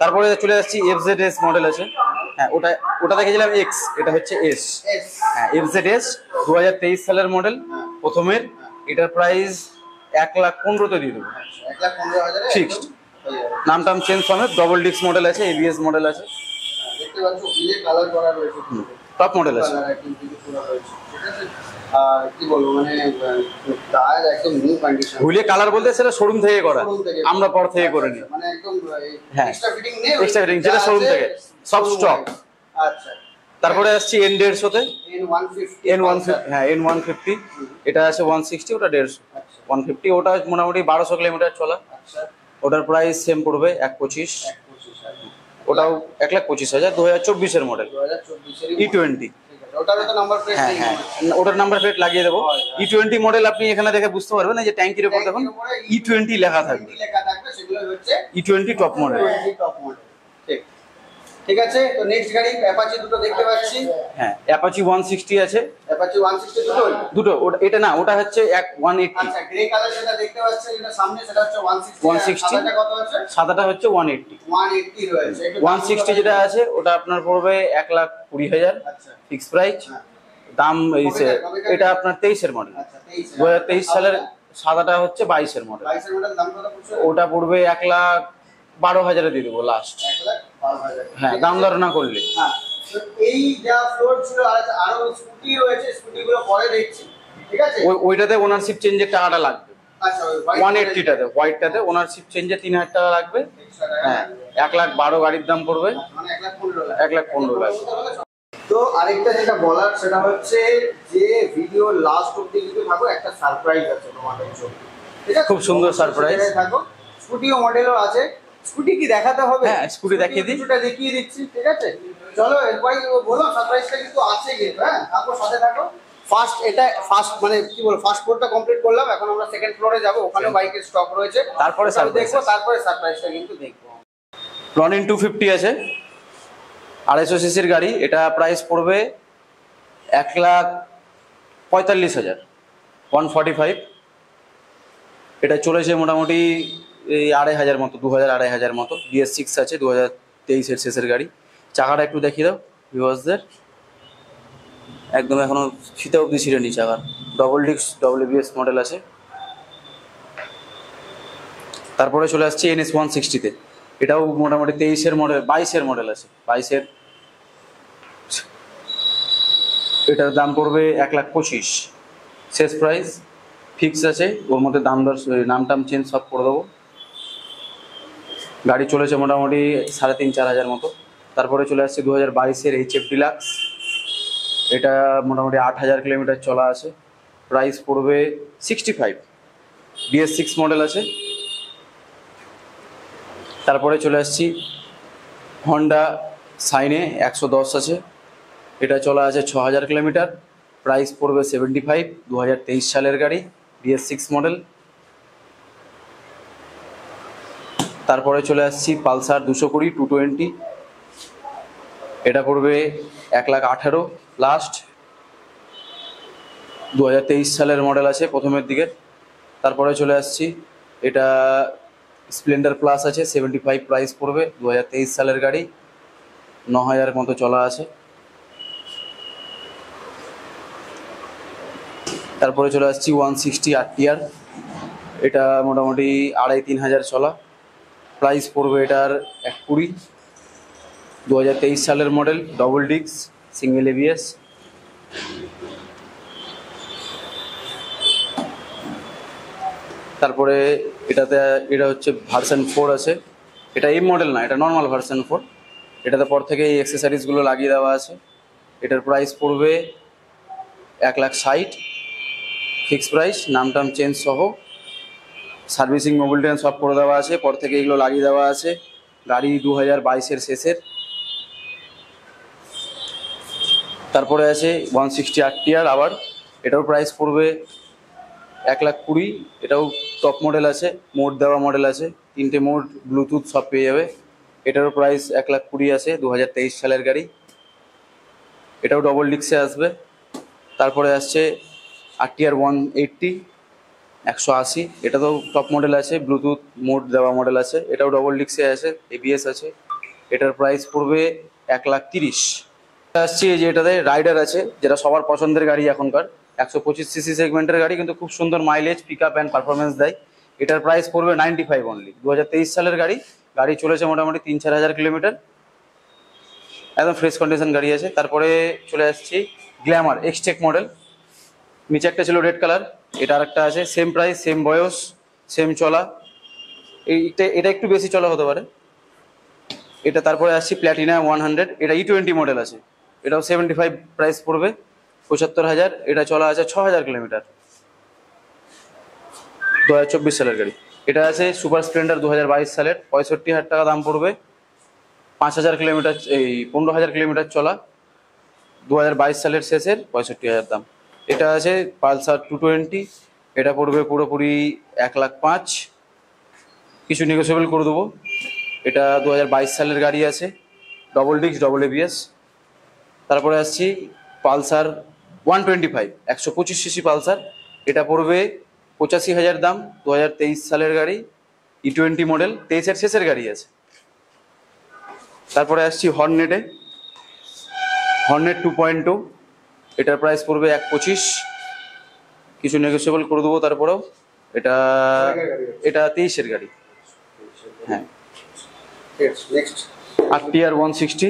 তারপরে চলে যাচ্ছি FZS মডেল আছে। হ্যাঁ, ওটা দেখেছিলাম এক্স, এটা হচ্ছে এস। হ্যাঁ, FZS 2023 সালের মডেল, প্রথমের। এটার প্রাইস 1,15,000 দিয়ে দেবো, 1,15,000 ফিক্সড। নাম টাম চেঞ্জ হবে। ডবল ডিস্ক মডেল আছে, ABS মডেল আছে, দেখতে পাচ্ছ, হুইলে কালার করা রয়েছে, টপ মডেল আছে। কালার একদম কিছু করা রয়েছে, ঠিক আছে। আর কি বলবো, মানে টায়ার একদম নিউ কন্ডিশন। হুইলে কালার বলতে সেটা শোরুম থেকে করা, Showroom থেকে। আমরা পর থেকে করে নিই। মানে একদম হ্যাঁ, এক্সট্রা ফিটিং নেই, extra fitting, যেটা showroom থেকে, সব stock। আচ্ছা। তারপরে আসছি N150, N150, হ্যাঁ N150। এটা আছে 160, ওটা 150। আচ্ছা 150 ওটা মোটামুটি 1200 কিলোমিটার চলা। আচ্ছা। ওটার প্রাইস সেম পড়বে 1,25,000। 1,25,000, ওটাও 1,25,000, 2024-এর মডেল, 2024 E20। ওটারও তো নাম্বার প্লেট হ্যাঁ নেই। হ্যাঁ, ওটার নাম্বার প্লেট লাগিয়ে দেবো। E20 মডেল আপনি এখানে দেখে বুঝতে পারবেন, এই যে ট্যাঙ্কির উপর দেখুন E20 লেখা থাকবে। লেখা থাকবে, সেগুলো হচ্ছে E20 top model. 20 top model. ঠিক, ঠিক আছে। তো নেক্সট গাড়ি অ্যাপাচি দুটো দেখতে পাচ্ছি। হ্যাঁ, অ্যাপাচি 160 আছে, অ্যাপাচি 160 দুটোই। দুটো। এটা না, ওটা হচ্ছে 180। আচ্ছা, গ্রে কালার যেটা দেখতে পাচ্ছি যেটা সামনে, সেটা হচ্ছে 160। 160 সাদাটা কত আছে? সাদাটা হচ্ছে 180। 180 রয়েছে। একটু দাম 160 যেটা আছে ওটা আপনার পড়বে 1,20,000 আচ্ছা ফিক্স প্রাইস। হ্যাঁ। দাম এটা আপনার 23-এর মডেল, আচ্ছা 23 2023 সালের। সাদাটা হচ্ছে 22-এর মডেল, 22 এর মডেল, দাম কত পড়ছে? ওটা পড়বে 1,12,000 দিয়ে দেবো লাস্ট। 1,12,000। হ্যাঁ, দাম দর না করলে। হ্যাঁ, তো এই যা ফ্লোর ছিল, আর আরো স্কুটি রয়েছে, স্কুটিগুলো পরে দেখছি, ঠিক আছে। ওইটাতে ওনারশিপ চেঞ্জের টাকাটা লাগবে। আচ্ছা, ওই white 180টাতে, হোয়াইটটাতে ওনারশিপ চেঞ্জে 3,000 টাকা লাগবে। extra টাকা। হ্যাঁ, 1,12,000 গাড়ির দাম পড়বে, মানে 1,15,000। 1,15,000। তো আরেকটা যেটা বলার, সেটা হচ্ছে যে ভিডিও লাস্ট অবধি যদি থাকো, একটা সারপ্রাইজ আছে তোমাদের জন্য, ঠিক আছে। খুব সুন্দর surprise। থাকো, স্কুটিও মডেলও আছে। স্কুটি কি দেখাতে হবে? হ্যাঁ, স্কুটি দেখিয়ে দিই। কিছুটা দেখিয়ে দিচ্ছি, ঠিক আছে। চলো এরপরে বলো, সারপ্রাইজটা কিন্তু আছে কিন্তু। হ্যাঁ, থাকো, সাথে থাকো। ফার্স্ট, এটা ফার্স্ট মানে কি বলবো, ফার্স্ট ফ্লোরটা কমপ্লিট করলাম, এখন আমরা সেকেন্ড ফ্লোরে যাব, ওখানে বাইকের স্টক রয়েছে, তারপরে ওটাও surprise দেখবো, আছে। তারপরে সারপ্রাইজটা কিন্তু দেখবো। রনিন 250 আছে, 250 সিসির গাড়ি। এটা প্রাইস পড়বে 1,45,000, 145। এটা চলেছে মোটামুটি এই 2,500 মতো, 2,000-2,500 মতো। BS6 আছে, 2023-এর শেষের গাড়ি। চাকাটা একটু দেখিয়ে দাও ভিউয়ার্সদের। একদম এখনো ফিতে অবধি ছিঁড়েনি চাকার। ডবল ডিস্ক WBS মডেল আছে। তারপরে চলে আসছি NS 160-তে। এটাও মোটামুটি 23-এর মডেল, 22-এর মডেল আছে, 22-এর। এটার দাম পড়বে 1,25,000 শেষ প্রাইস, ফিক্স আছে। ওর মধ্যে দাম দর নাম টাম চেঞ্জ সব করে দেবো। গাড়ি চলেছে মোটামুটি 3,500-4 হাজার মতো। তারপরে চলে আসছে 2022-এর HF ডিলাক্স। এটা মোটামুটি 8,000 কিলোমিটার চলা আছে, প্রাইস পড়বে 65, BS6 মডেল আছে। তারপরে চলে আসছি হন্ডা সাইনে 110 আছে, এটা চলা আছে 6,000 কিলোমিটার, প্রাইস পড়বে 75, 2023 সালের গাড়ি, BS6 মডেল। তারপরে চলে আসছি পালসার 220 220, এটা পড়বে 1,18,000 লাস্ট, 2023 সালের মডেল আছে প্রথমের দিকে। তারপরে চলে আসছি, এটা স্প্লেন্ডার প্লাস আছে 75, প্রাইস পড়বে, 2023 সালের গাড়ি, 9,000 মতো চলা আছে। তারপরে চলে আসছি 160 RTR, এটা মোটামুটি 2,500-3 হাজার চলা, প্রাইস পড়বে এটার 1,20,000, 2023 সালের model, double disc, single ABS। তারপরে এটা হচ্ছে ভার্সন 4 আছে, এটা এই মডেল না, এটা নর্মাল ভার্সন 4। এটাতে পর থেকে এই অ্যাক্সেসরিজগুলো লাগিয়ে দেওয়া আছে। এটার প্রাইস পড়বে 1,60,000 ফিক্স প্রাইস, নাম টাম চেঞ্জ সহ, সার্ভিসিং মোবিল ট্রেন সব করে দেওয়া আছে, পর থেকে এগুলো লাগিয়ে দেওয়া আছে। গাড়ি 2022-এর শেষের। তারপরে আছে 160 RTR আবার, এটাও প্রাইস পড়বে 1,20,000, এটাও টপ মডেল আছে, মোড দেওয়া মডেল আছে, 3টে মোড, ব্লুটুথ সব পেয়ে যাবে। এটারও প্রাইস 1,20,000 আছে, 2023 সালের গাড়ি, এটাও ডবল ডিস্কে আসবে। তারপরে আসছে RTR 180 180, এটা তো টপ মডেল আছে, ব্লুটুথ মোড দেওয়া মডেল আছে, এটাও ডবল ডিস্কে আছে, ABS আছে। এটার প্রাইস পড়বে 1,30,000। আসছি এই যে এটাতে রাইডার আছে, যেটা সবার পছন্দের গাড়ি এখনকার, 125cc সেগমেন্টের গাড়ি, কিন্তু খুব সুন্দর mileage, pick up and performance দেয়। এটার প্রাইস পড়বে 95 অনলি, 2023 সালের গাড়ি, গাড়ি চলেছে মোটামুটি 3-4 হাজার কিলোমিটার, একদম ফ্রেশ কন্ডিশন গাড়ি আছে। তারপরে চলে আসছি গ্ল্যামার এক্সটেক মডেল, নিচে একটা ছিল রেড কালার, এটা আরেকটা আছে, সেম প্রাইস, সেম বয়স, সেম চলা, এটা একটু বেশি চলা হতে পারে এটা। তারপরে আসছি প্ল্যাটিনা 100, এটা E20 মডেল আছে, এটাও 75, প্রাইস পড়বে 75,000, এটা চলা আছে 6,000 কিলোমিটার, 2024 সালের গাড়ি। এটা আছে সুপার স্প্লেন্ডার 2022 সালের, 65,000 টাকা দাম পড়বে, 5,000 কিলোমিটার, এই 15,000 কিলোমিটার চলা, 2022 সালের শেষের, 65,000 দাম। এটা আছে পালসার 220, এটা পড়বে পুরোপুরি 1,05,000, কিছু নেগোসিয়েবল করে দেবো। এটা 2022 সালের গাড়ি আছে, ডবল ডিস্ক, ডবল ABS। তারপরে আসছি পালসার 125 125cc পালসার, এটা পড়বে 85,000 দাম, 2023 সালের গাড়ি, E20 মডেল, 23-এর শেষের গাড়ি আছে। তারপরে আসছি হর্নেট 2.2, এটার প্রাইস পড়বে 1,25,000, কিছু নেগোসিয়েবল করে দেবো তারপরেও। এটা 23-এর গাড়ি, হ্যাঁ। RTR 160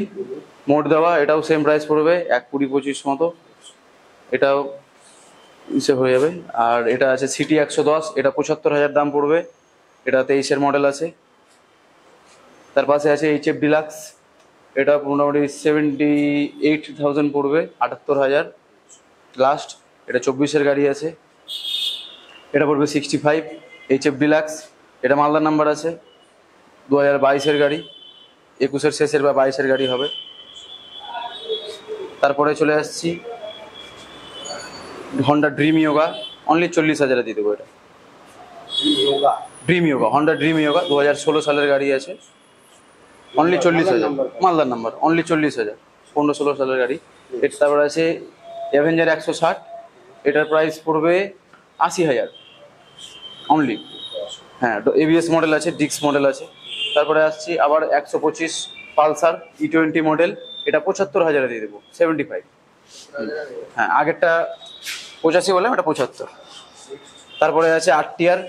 মোড দেওয়া, এটাও সেম প্রাইস পড়বে 1,20,25 মতো, এটাও ইসে হয়ে যাবে। আর এটা আছে সিটি 110, এটা 75,000 দাম পড়বে, এটা 23-এর মডেল আছে। তার পাশে আছে HF ডিলাক্স, এটা মোটামুটি 78,000 পড়বে, 78,000 লাস্ট, এটা 24-এর গাড়ি আছে, এটা পড়বে 65, HF ডিলাক্স, এটা মালদার নাম্বার আছে, 2022-এর গাড়ি, 21-এর শেষের বা 22-এর গাড়ি হবে। তারপরে চলে আসছি হন্ডা ড্রিম ইয়োগা, অনলি 40,000 দিয়ে দেবো। এটা dream yoga, Honda dream yoga, 2016 সালের গাড়ি আছে, অনলি 40,000, মালদার নাম্বার, অনলি 40,000, 15-16 সালের গাড়ি। এর তারপরে আছে অ্যাভেঞ্জার 160, এটার প্রাইস পড়বে 80,000 অনলি, হ্যাঁ। ABS মডেল আছে, ডিস্ক মডেল আছে। তারপরে আসছি আবার 125 পালসার E20 মডেল, এটা 75,000 দিয়ে দেবো, 75, হ্যাঁ, আগেরটা 85 বললাম, এটা 75। তারপরে আছে আরটিআর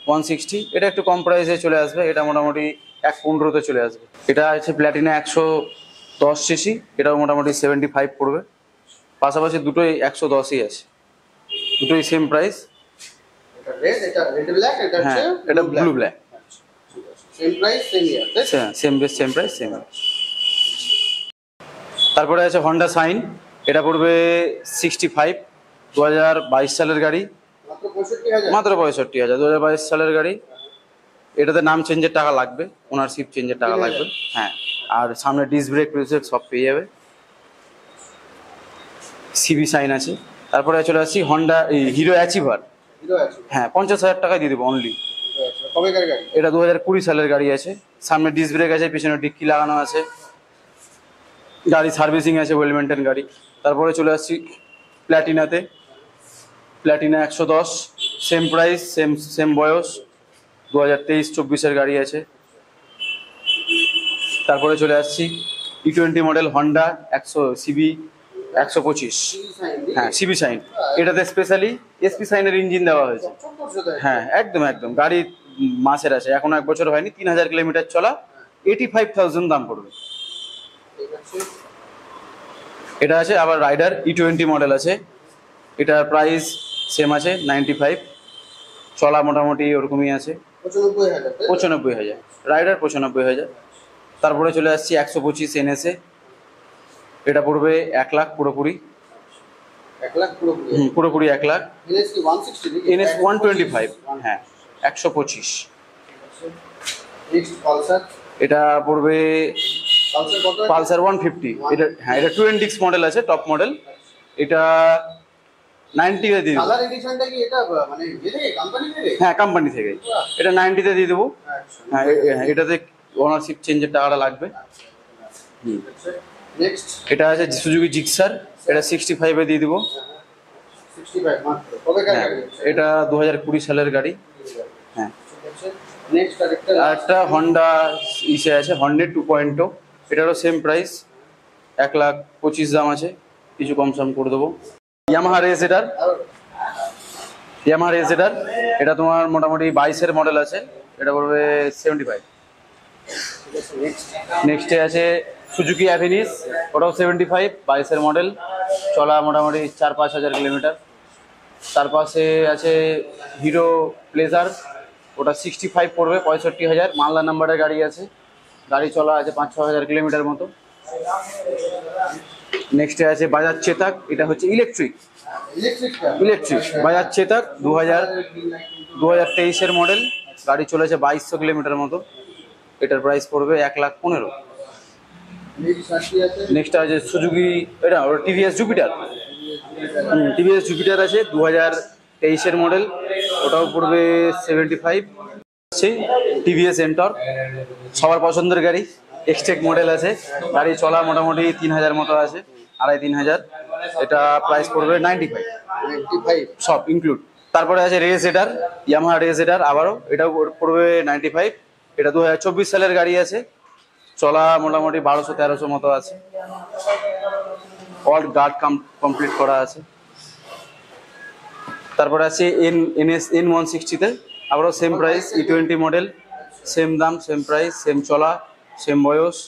160, এটা একটু কম প্রাইসে চলে আসবে, এটা মোটামুটি 1.15-তে চলে আসবে। এটা আছে প্ল্যাটিনা 110 সিসি, এটাও মোটামুটি 75 পড়বে। পাশাপাশি দুটোই 110ই আছে, দুটোই সেম প্রাইস। হ্যাঁ, এটা blue black, same price same ইয়ার, সেম প্রাইস সেম। তারপরে আছে হন্ডা সাইন, এটা পড়বে 65, 2022 সালের গাড়ি, মাত্র 65,000, 2022 সালের গাড়ি। এটাতে নাম চেঞ্জের টাকা লাগবে, ওনারশিপ চেঞ্জের টাকা লাগবে। হ্যাঁ, আর সামনে ডিস্ক ব্রেক প্রেসের সব পেয়ে যাবে। সিবি সাইন আছে। তারপরে চলে আসছি হন্ডা হিরো অ্যাচিভার। হ্যাঁ, 50,000 টাকায় দিয়ে দেবো অনলি। এটা 2020 সালের গাড়ি আছে, সামনে ডিস্ক ব্রেক আছে, পিছনে ডিক্কি লাগানো আছে, গাড়ি সার্ভিসিং আছে, ওয়েল মেনটেন গাড়ি। তারপরে চলে আসছি প্ল্যাটিনাতে, প্ল্যাটিনা 110, সেম প্রাইস সেম বয়স, 2023-24 গাড়ি আছে। তারপরে চলে আসছি E20 মডেল হন্ডা 100 সিবি 125। হ্যাঁ, সিবি সাইন, এটাতে স্পেশালি এসপি সাইনের ইঞ্জিন দেওয়া হয়েছে। হ্যাঁ, একদম একদম গাড়ি মাসের আছে, এখনো 1 বছর হয়নি, 3000 কিলোমিটার চলা, 85,000 দাম পড়বে। এটা আছে আবার রাইডার E20 মডেল আছে, এটার প্রাইস সেম আছে 95, চলা মোটামুটি ওরকমই আছে, 95,000 রাইডার, 95,000। তারপরে চলে আসছি 125 NSA, এটা পড়বে 1 লাখ পুরোপুরি, 1 লাখ। NS 125, হ্যাঁ 125। এটা পড়বে পালসার 150, এটা হ্যাঁ, এটা 2NX মডেল আছে, টপ মডেল, এটা 90-তে দিয়ে দেবো। হ্যাঁ, কোম্পানি থেকে, এটা 90-তে দিয়ে দেবো। হ্যাঁ, এটাতে ওনারশিপ চেঞ্জের টাকাটা লাগবে। এটা আছে সুজুকি জিক্সার, এটা 65-এ দিয়ে দেবো। হ্যাঁ, এটা 2020 সালের গাড়ি। হ্যাঁ, আর একটা হন্ডা ইসে আছে, হন্ডা 2.0, এটারও সেম প্রাইস, 1,25,000 দাম আছে, কিছু কম সম করে দেবো। ইয়ামাহা রেজেডার, এটা তোমার মোটামুটি 22-এর মডেল আছে, এটা পড়বে 75। নেক্সটে আছে সুজুকি অ্যাভিনিস, ওটাও 75, 22-এর মডেল, চলা মোটামুটি 4-5 হাজার কিলোমিটার। তার পাশে আছে হিরো প্লেজার, ওটা 65 পড়বে, 65,000, মালদা নাম্বারের গাড়ি আছে, গাড়ি চলা আছে 5-6 হাজার কিলোমিটার মতো। নেক্সটে আছে বাজাজ চেতাক, এটা হচ্ছে ইলেকট্রিক বাজাজ চেতাক, 2023-এর মডেল, গাড়ি চলেছে 2200 কিলোমিটার মতো, এটার প্রাইস পড়বে 1,15,000। নেক্সট আছে সুজুকি, এটা টিভিএস জুপিটার, আছে 2023-এর মডেল, ওটাও পড়বে 75। টিভিএস এন্টর, সবার পছন্দের গাড়ি, এক্সটেক মডেল আছে, গাড়ি চলা মোটামুটি 3,000 মতো আছে, 2,500-3,000, এটা প্রাইস পড়বে 95, সব ইনক্লুড। তারপরে আছে রেজেডার, ইয়ামাহা রেজেডার, আবারও এটাও পড়বে 95, এটা 2024 সালের গাড়ি আছে, চলা মোটামুটি 1200-1300 মতো আছে, অল গার্ড কমপ্লিট করা আছে। তারপরে আছে NS N160-তে, আবারও same price, E20 model, same দাম, সেম প্রাইস, সেম চলা, সেম বয়স।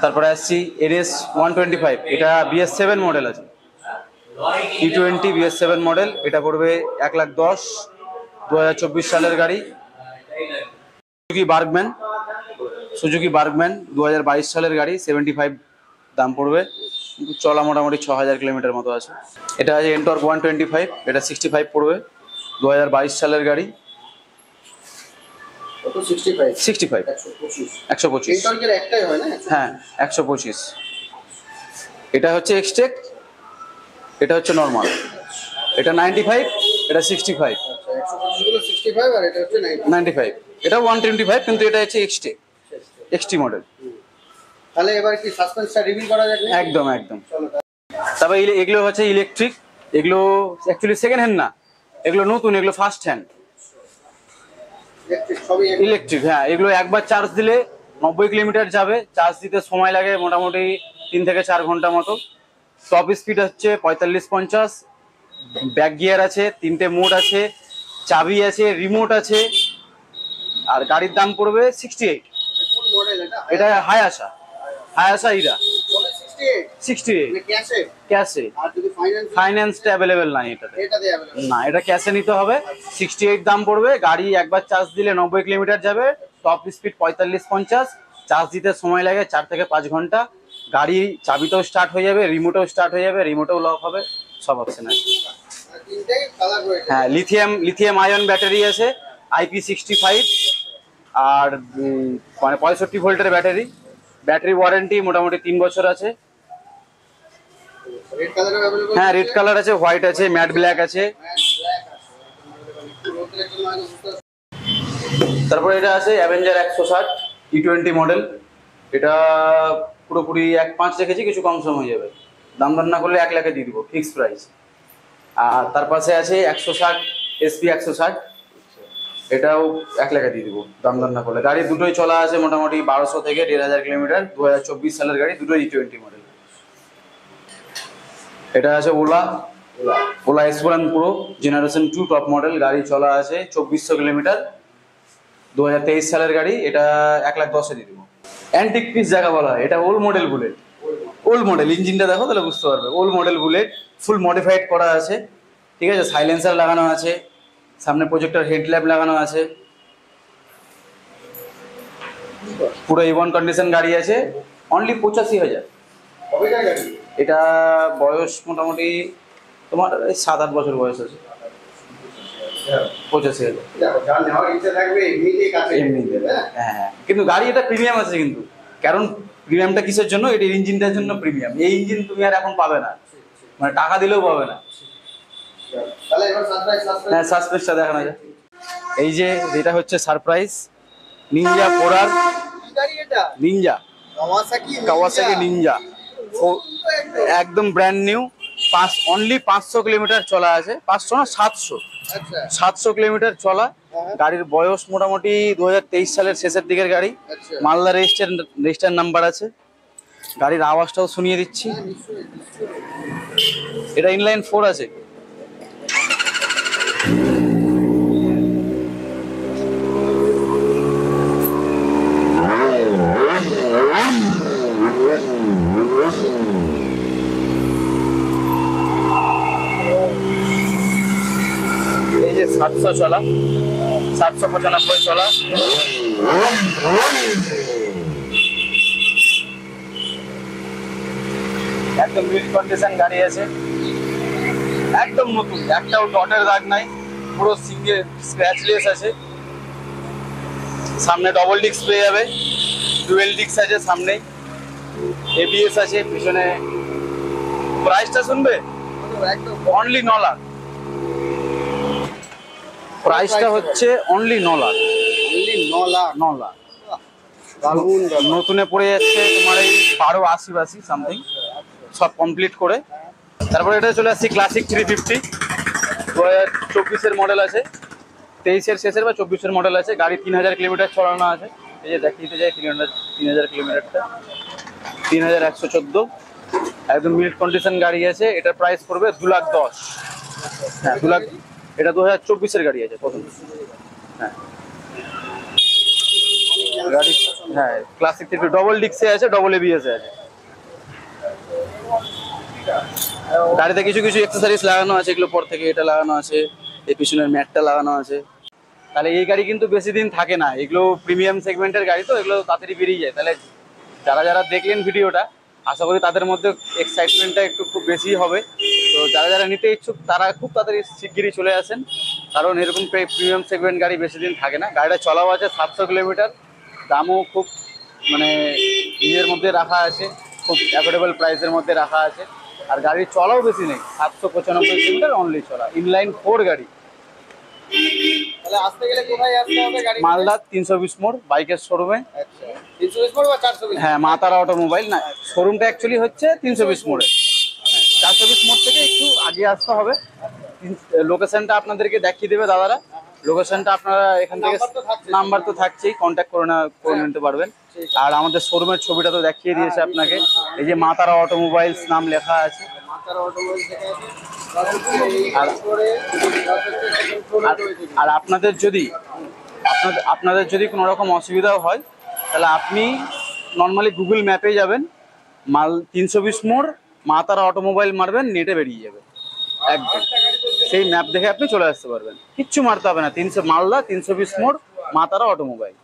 তারপরে আসছি NS 125, এটা BS7 মডেল আছে, E20 BS7 মডেল, এটা পড়বে 1,10,000, 2024 সালের গাড়ি। সুজুকি বার্গম্যান 2022 সালের গাড়ি, 75 দাম পড়বে, চলা মোটামুটি 6,000 কিলোমিটার মতো আছে। এটা আছে এন্টর্ক 125, এটা 65 পড়বে, 2022 সালের গাড়ি, 65, 125, হ্যাঁ 125। এটা হচ্ছে এক্সটেক, এটা হচ্ছে নর্মাল, এটা 95, এটা 65, 95, এটা 125, কিন্তু এটা হচ্ছে এক্সটি মডেল। তাহলে এবার কি সাসপেন্সটা রিভিল করা যাবে? একদম। তবে এগুলো হচ্ছে ইলেকট্রিক, এগুলো অ্যাকচুয়ালি সেকেন্ড হ্যান্ড না, এগুলো নতুন, এগুলো ফার্স্ট হ্যান্ড ইলেকট্রিক। হ্যাঁ, এগুলো একবার চার্জ দিলে 90 কিলোমিটার যাবে, চার্জ দিতে সময় লাগে মোটামুটি 3 থেকে 4 ঘন্টা মতো, টপ স্পিড হচ্ছে 45-50, ব্যাক গিয়ার আছে, 3টে মোড আছে, চাবি আছে, রিমোট আছে, আর গাড়ির দাম পড়বে 68। কোন মডেল এটা? এটা হায়াসা, হায়াসা ইরা 68 ক্যাশে। ক্যাশে। আর যদি ফাইন্যান্সটা অ্যাভেলেবেল নাই এটাতে, এটাতে अवेलेबल না এটা ক্যাশে নিতে হবে। 68 দাম পড়বে। গাড়ি একবার চার্জ দিলে 90 কিলোমিটার যাবে। টপ স্পিড 45-50, চার্জ দিতে সময় লাগে 4 থেকে 5 ঘন্টা। গাড়ি চাবিতেও স্টার্ট হয়ে যাবে, রিমোটেও স্টার্ট হয়ে যাবে, রিমোটেও লক হবে, সব অপশন আছে। তিনটেই কালার রয়েছে। হ্যাঁ, লিথিয়াম আয়ন ব্যাটারি আছে, IP65, আর মানে 65 ভোল্টের ব্যাটারি। ব্যাটারি ওয়ারেন্টি মোটামুটি 3 বছর আছে। রেড কালারও अवेलेबल। হ্যাঁ, রেড কালার আছে, হোয়াইট আছে, ম্যাট ব্ল্যাক আছে। তারপরে এটা আছে অ্যাভেঞ্জার 160 E20 মডেল। এটা পুরোপুরি 1.5 রেখেছি, কিছু কম সম হয়ে যাবে। দাম দর না করলে 1 লাখে দিয়ে দিব, ফিক্স প্রাইস। আর তার পাশে আছে 160 SP 160, এটাও 1 লাখে দিয়ে দিব দাম দর না করলে। গাড়ি দুটোই চলা আছে মোটামুটি 1200 থেকে 1500 কিলোমিটার। 2024 সালের গাড়ি, দুটোই E20 মডেল। এটা আছে OLA S1 pro generation 2 top model. গাড়ি চলা আছে 2400 কিলোমিটার। 2023 সালের গাড়ি। এটা 1,10,000 দিয়ে দিব। অ্যান্টিক পিস জায়গা বলা হয়, এটা old model bullet. Old model, ইঞ্জিনটা দেখো তাহলে বুঝতে পারবে। ওল্ড মডেল বুলেট, ফুল মডিফাইড করা আছে, ঠিক আছে। সাইলেন্সার লাগানো আছে, সামনে প্রজেক্টর হেডল্যাম্প লাগানো আছে, পুরো A1 কন্ডিশন গাড়ি আছে। অনলি 85,000। কবেকার গাড়ি? এটা বয়স মোটামুটি তোমার 7-8 বছর বয়স আছে। 85,000। যার নেওয়ার ইচ্ছা থাকবে এমনিতেই কাছে এমনিতে। হ্যাঁ, কিন্তু গাড়ি এটা প্রিমিয়াম আছে কিন্তু। কারণ প্রিমিয়ামটা কিসের জন্য? এটার ইঞ্জিনটার জন্য প্রিমিয়াম। এই ইঞ্জিন তুমি আর এখন পাবে না, মানে টাকা দিলেও পাবে না। তাহলে এবার সারপ্রাইজ হ্যাঁ, সাসপেন্সটা দেখানো যায়। এই যে এটা হচ্ছে সারপ্রাইজ নিনজা 4R। কি গাড়ি এটা? নিনজা, কাওয়াসাকি নিনজা, একদম ব্র্যান্ড নিউ। অনলি 500 কিলোমিটার চলা আছে। 500 না, 700। আচ্ছা 700 কিলোমিটার চলা। গাড়ির বয়স মোটামুটি 2023 সালের শেষের দিকের গাড়ি। আচ্ছা। মালদা রেজিস্টার নাম্বার আছে। গাড়ির আওয়াজটাও শুনিয়ে দিচ্ছি। এটা ইনলাইন 4 আছে। এই যে 700 চলা, 795 চলা। একদম মিড কন্ডিশন গাড়ি আছে, একদম নতুন, একটাও ডটের দাগ নাই, পুরো সিঙ্গেল স্ক্র্যাচলেস আছে। সামনে ডবল ডিস্ক পেয়ে যাবে, ডুয়েল ডিস্ক আছে সামনে, ABS আছে পিছনে। প্রাইসটা শুনবে? একদম অনলি 9 লাখ। প্রাইসটা হচ্ছে অনলি 9 লাখ। অনলি 9 লাখ। 9 লাখ। দারুণ নতুনে পড়ে যাচ্ছে তোমার এই 1280 সামথিং, সব কমপ্লিট করে। তারপরে এটা চলে আসছি ক্লাসিক 350। 2024-এর মডেল আছে, 23-এর শেষের বা 24-এর মডেল আছে। গাড়ি 3000 কিলোমিটার চলানো আছে। এই যে দেখিয়ে যায় 3000 কিলোমিটারটা, 3114। একদম মিড কন্ডিশন গাড়ি আছে। এটার প্রাইস পড়বে 2,10,000। হ্যাঁ, 2 লাখ। এটা 2024-এর গাড়ি আছে প্রথম। হ্যাঁ গাড়ি, হ্যাঁ ক্লাসিক 350 ডবল ডিক্সে আছে, ডবল ABS আছে। গাড়িতে কিছু কিছু অ্যাক্সেসরিজ লাগানো আছে, এগুলো পর থেকে এটা লাগানো আছে, এই পিছনের ম্যাটটা লাগানো আছে। তাহলে এই গাড়ি কিন্তু বেশি দিন থাকে না, এগুলো প্রিমিয়াম সেগমেন্টের গাড়ি, তো এগুলো তাড়াতাড়ি বেরিয়ে যায়। তাহলে যারা যারা দেখলেন ভিডিওটা, আশা করি তাদের মধ্যে এক্সাইটমেন্টটা একটু খুব বেশি হবে। তো যারা যারা নিতে ইচ্ছুক তারা খুব তাড়াতাড়ি শিগগিরই চলে আসেন, কারণ এরকম প্রিমিয়াম সেগমেন্ট গাড়ি বেশি দিন থাকে না। গাড়িটা চলাও আছে 700 কিলোমিটার, দামও খুব মানে নিজের মধ্যে রাখা আছে, খুব অ্যাফোর্ডেবল প্রাইসের মধ্যে রাখা আছে। আর গাড়ির চলাও বেশি নেই, 795 কিলোমিটার অনলি চলা, ইনলাইন 4 গাড়ি। তাহলে আসতে গেলে কোথায় আসতে হবে গাড়ি? মালদা 320 মোড় বাইকের শোরুমে। আচ্ছা 320 মোড় বা 420? হ্যাঁ, মা তারা অটোমোবাইল। না, শোরুমটা অ্যাকচুয়ালি হচ্ছে 320 মোড়ে। 420 মোড় থেকে একটু আগে আসতে হবে। লোকেশনটা আপনাদেরকে দেখিয়ে দেবে দাদারা। লোকেশনটা আপনারা এখান থেকে, নাম্বার তো থাকছেই, কন্ট্যাক্ট করে নিতে পারবেন। আর আমাদের শোরুমের ছবিটা তো দেখিয়ে দিয়েছে আপনাকে। এই যে মা তারা অটোমোবাইলস নাম লেখা আছে। আর আপনাদের যদি কোনো রকম অসুবিধাও হয় তাহলে আপনি নর্মালি গুগল ম্যাপে যাবেন, 320 মোড় মা তারা অটোমোবাইল মারবেন, নেটে বেরিয়ে যাবে একদম। সেই ম্যাপ দেখে আপনি চলে আসতে পারবেন, কিচ্ছু মারতে হবে না। মালদা 320 মোড় মা তারা অটোমোবাইল।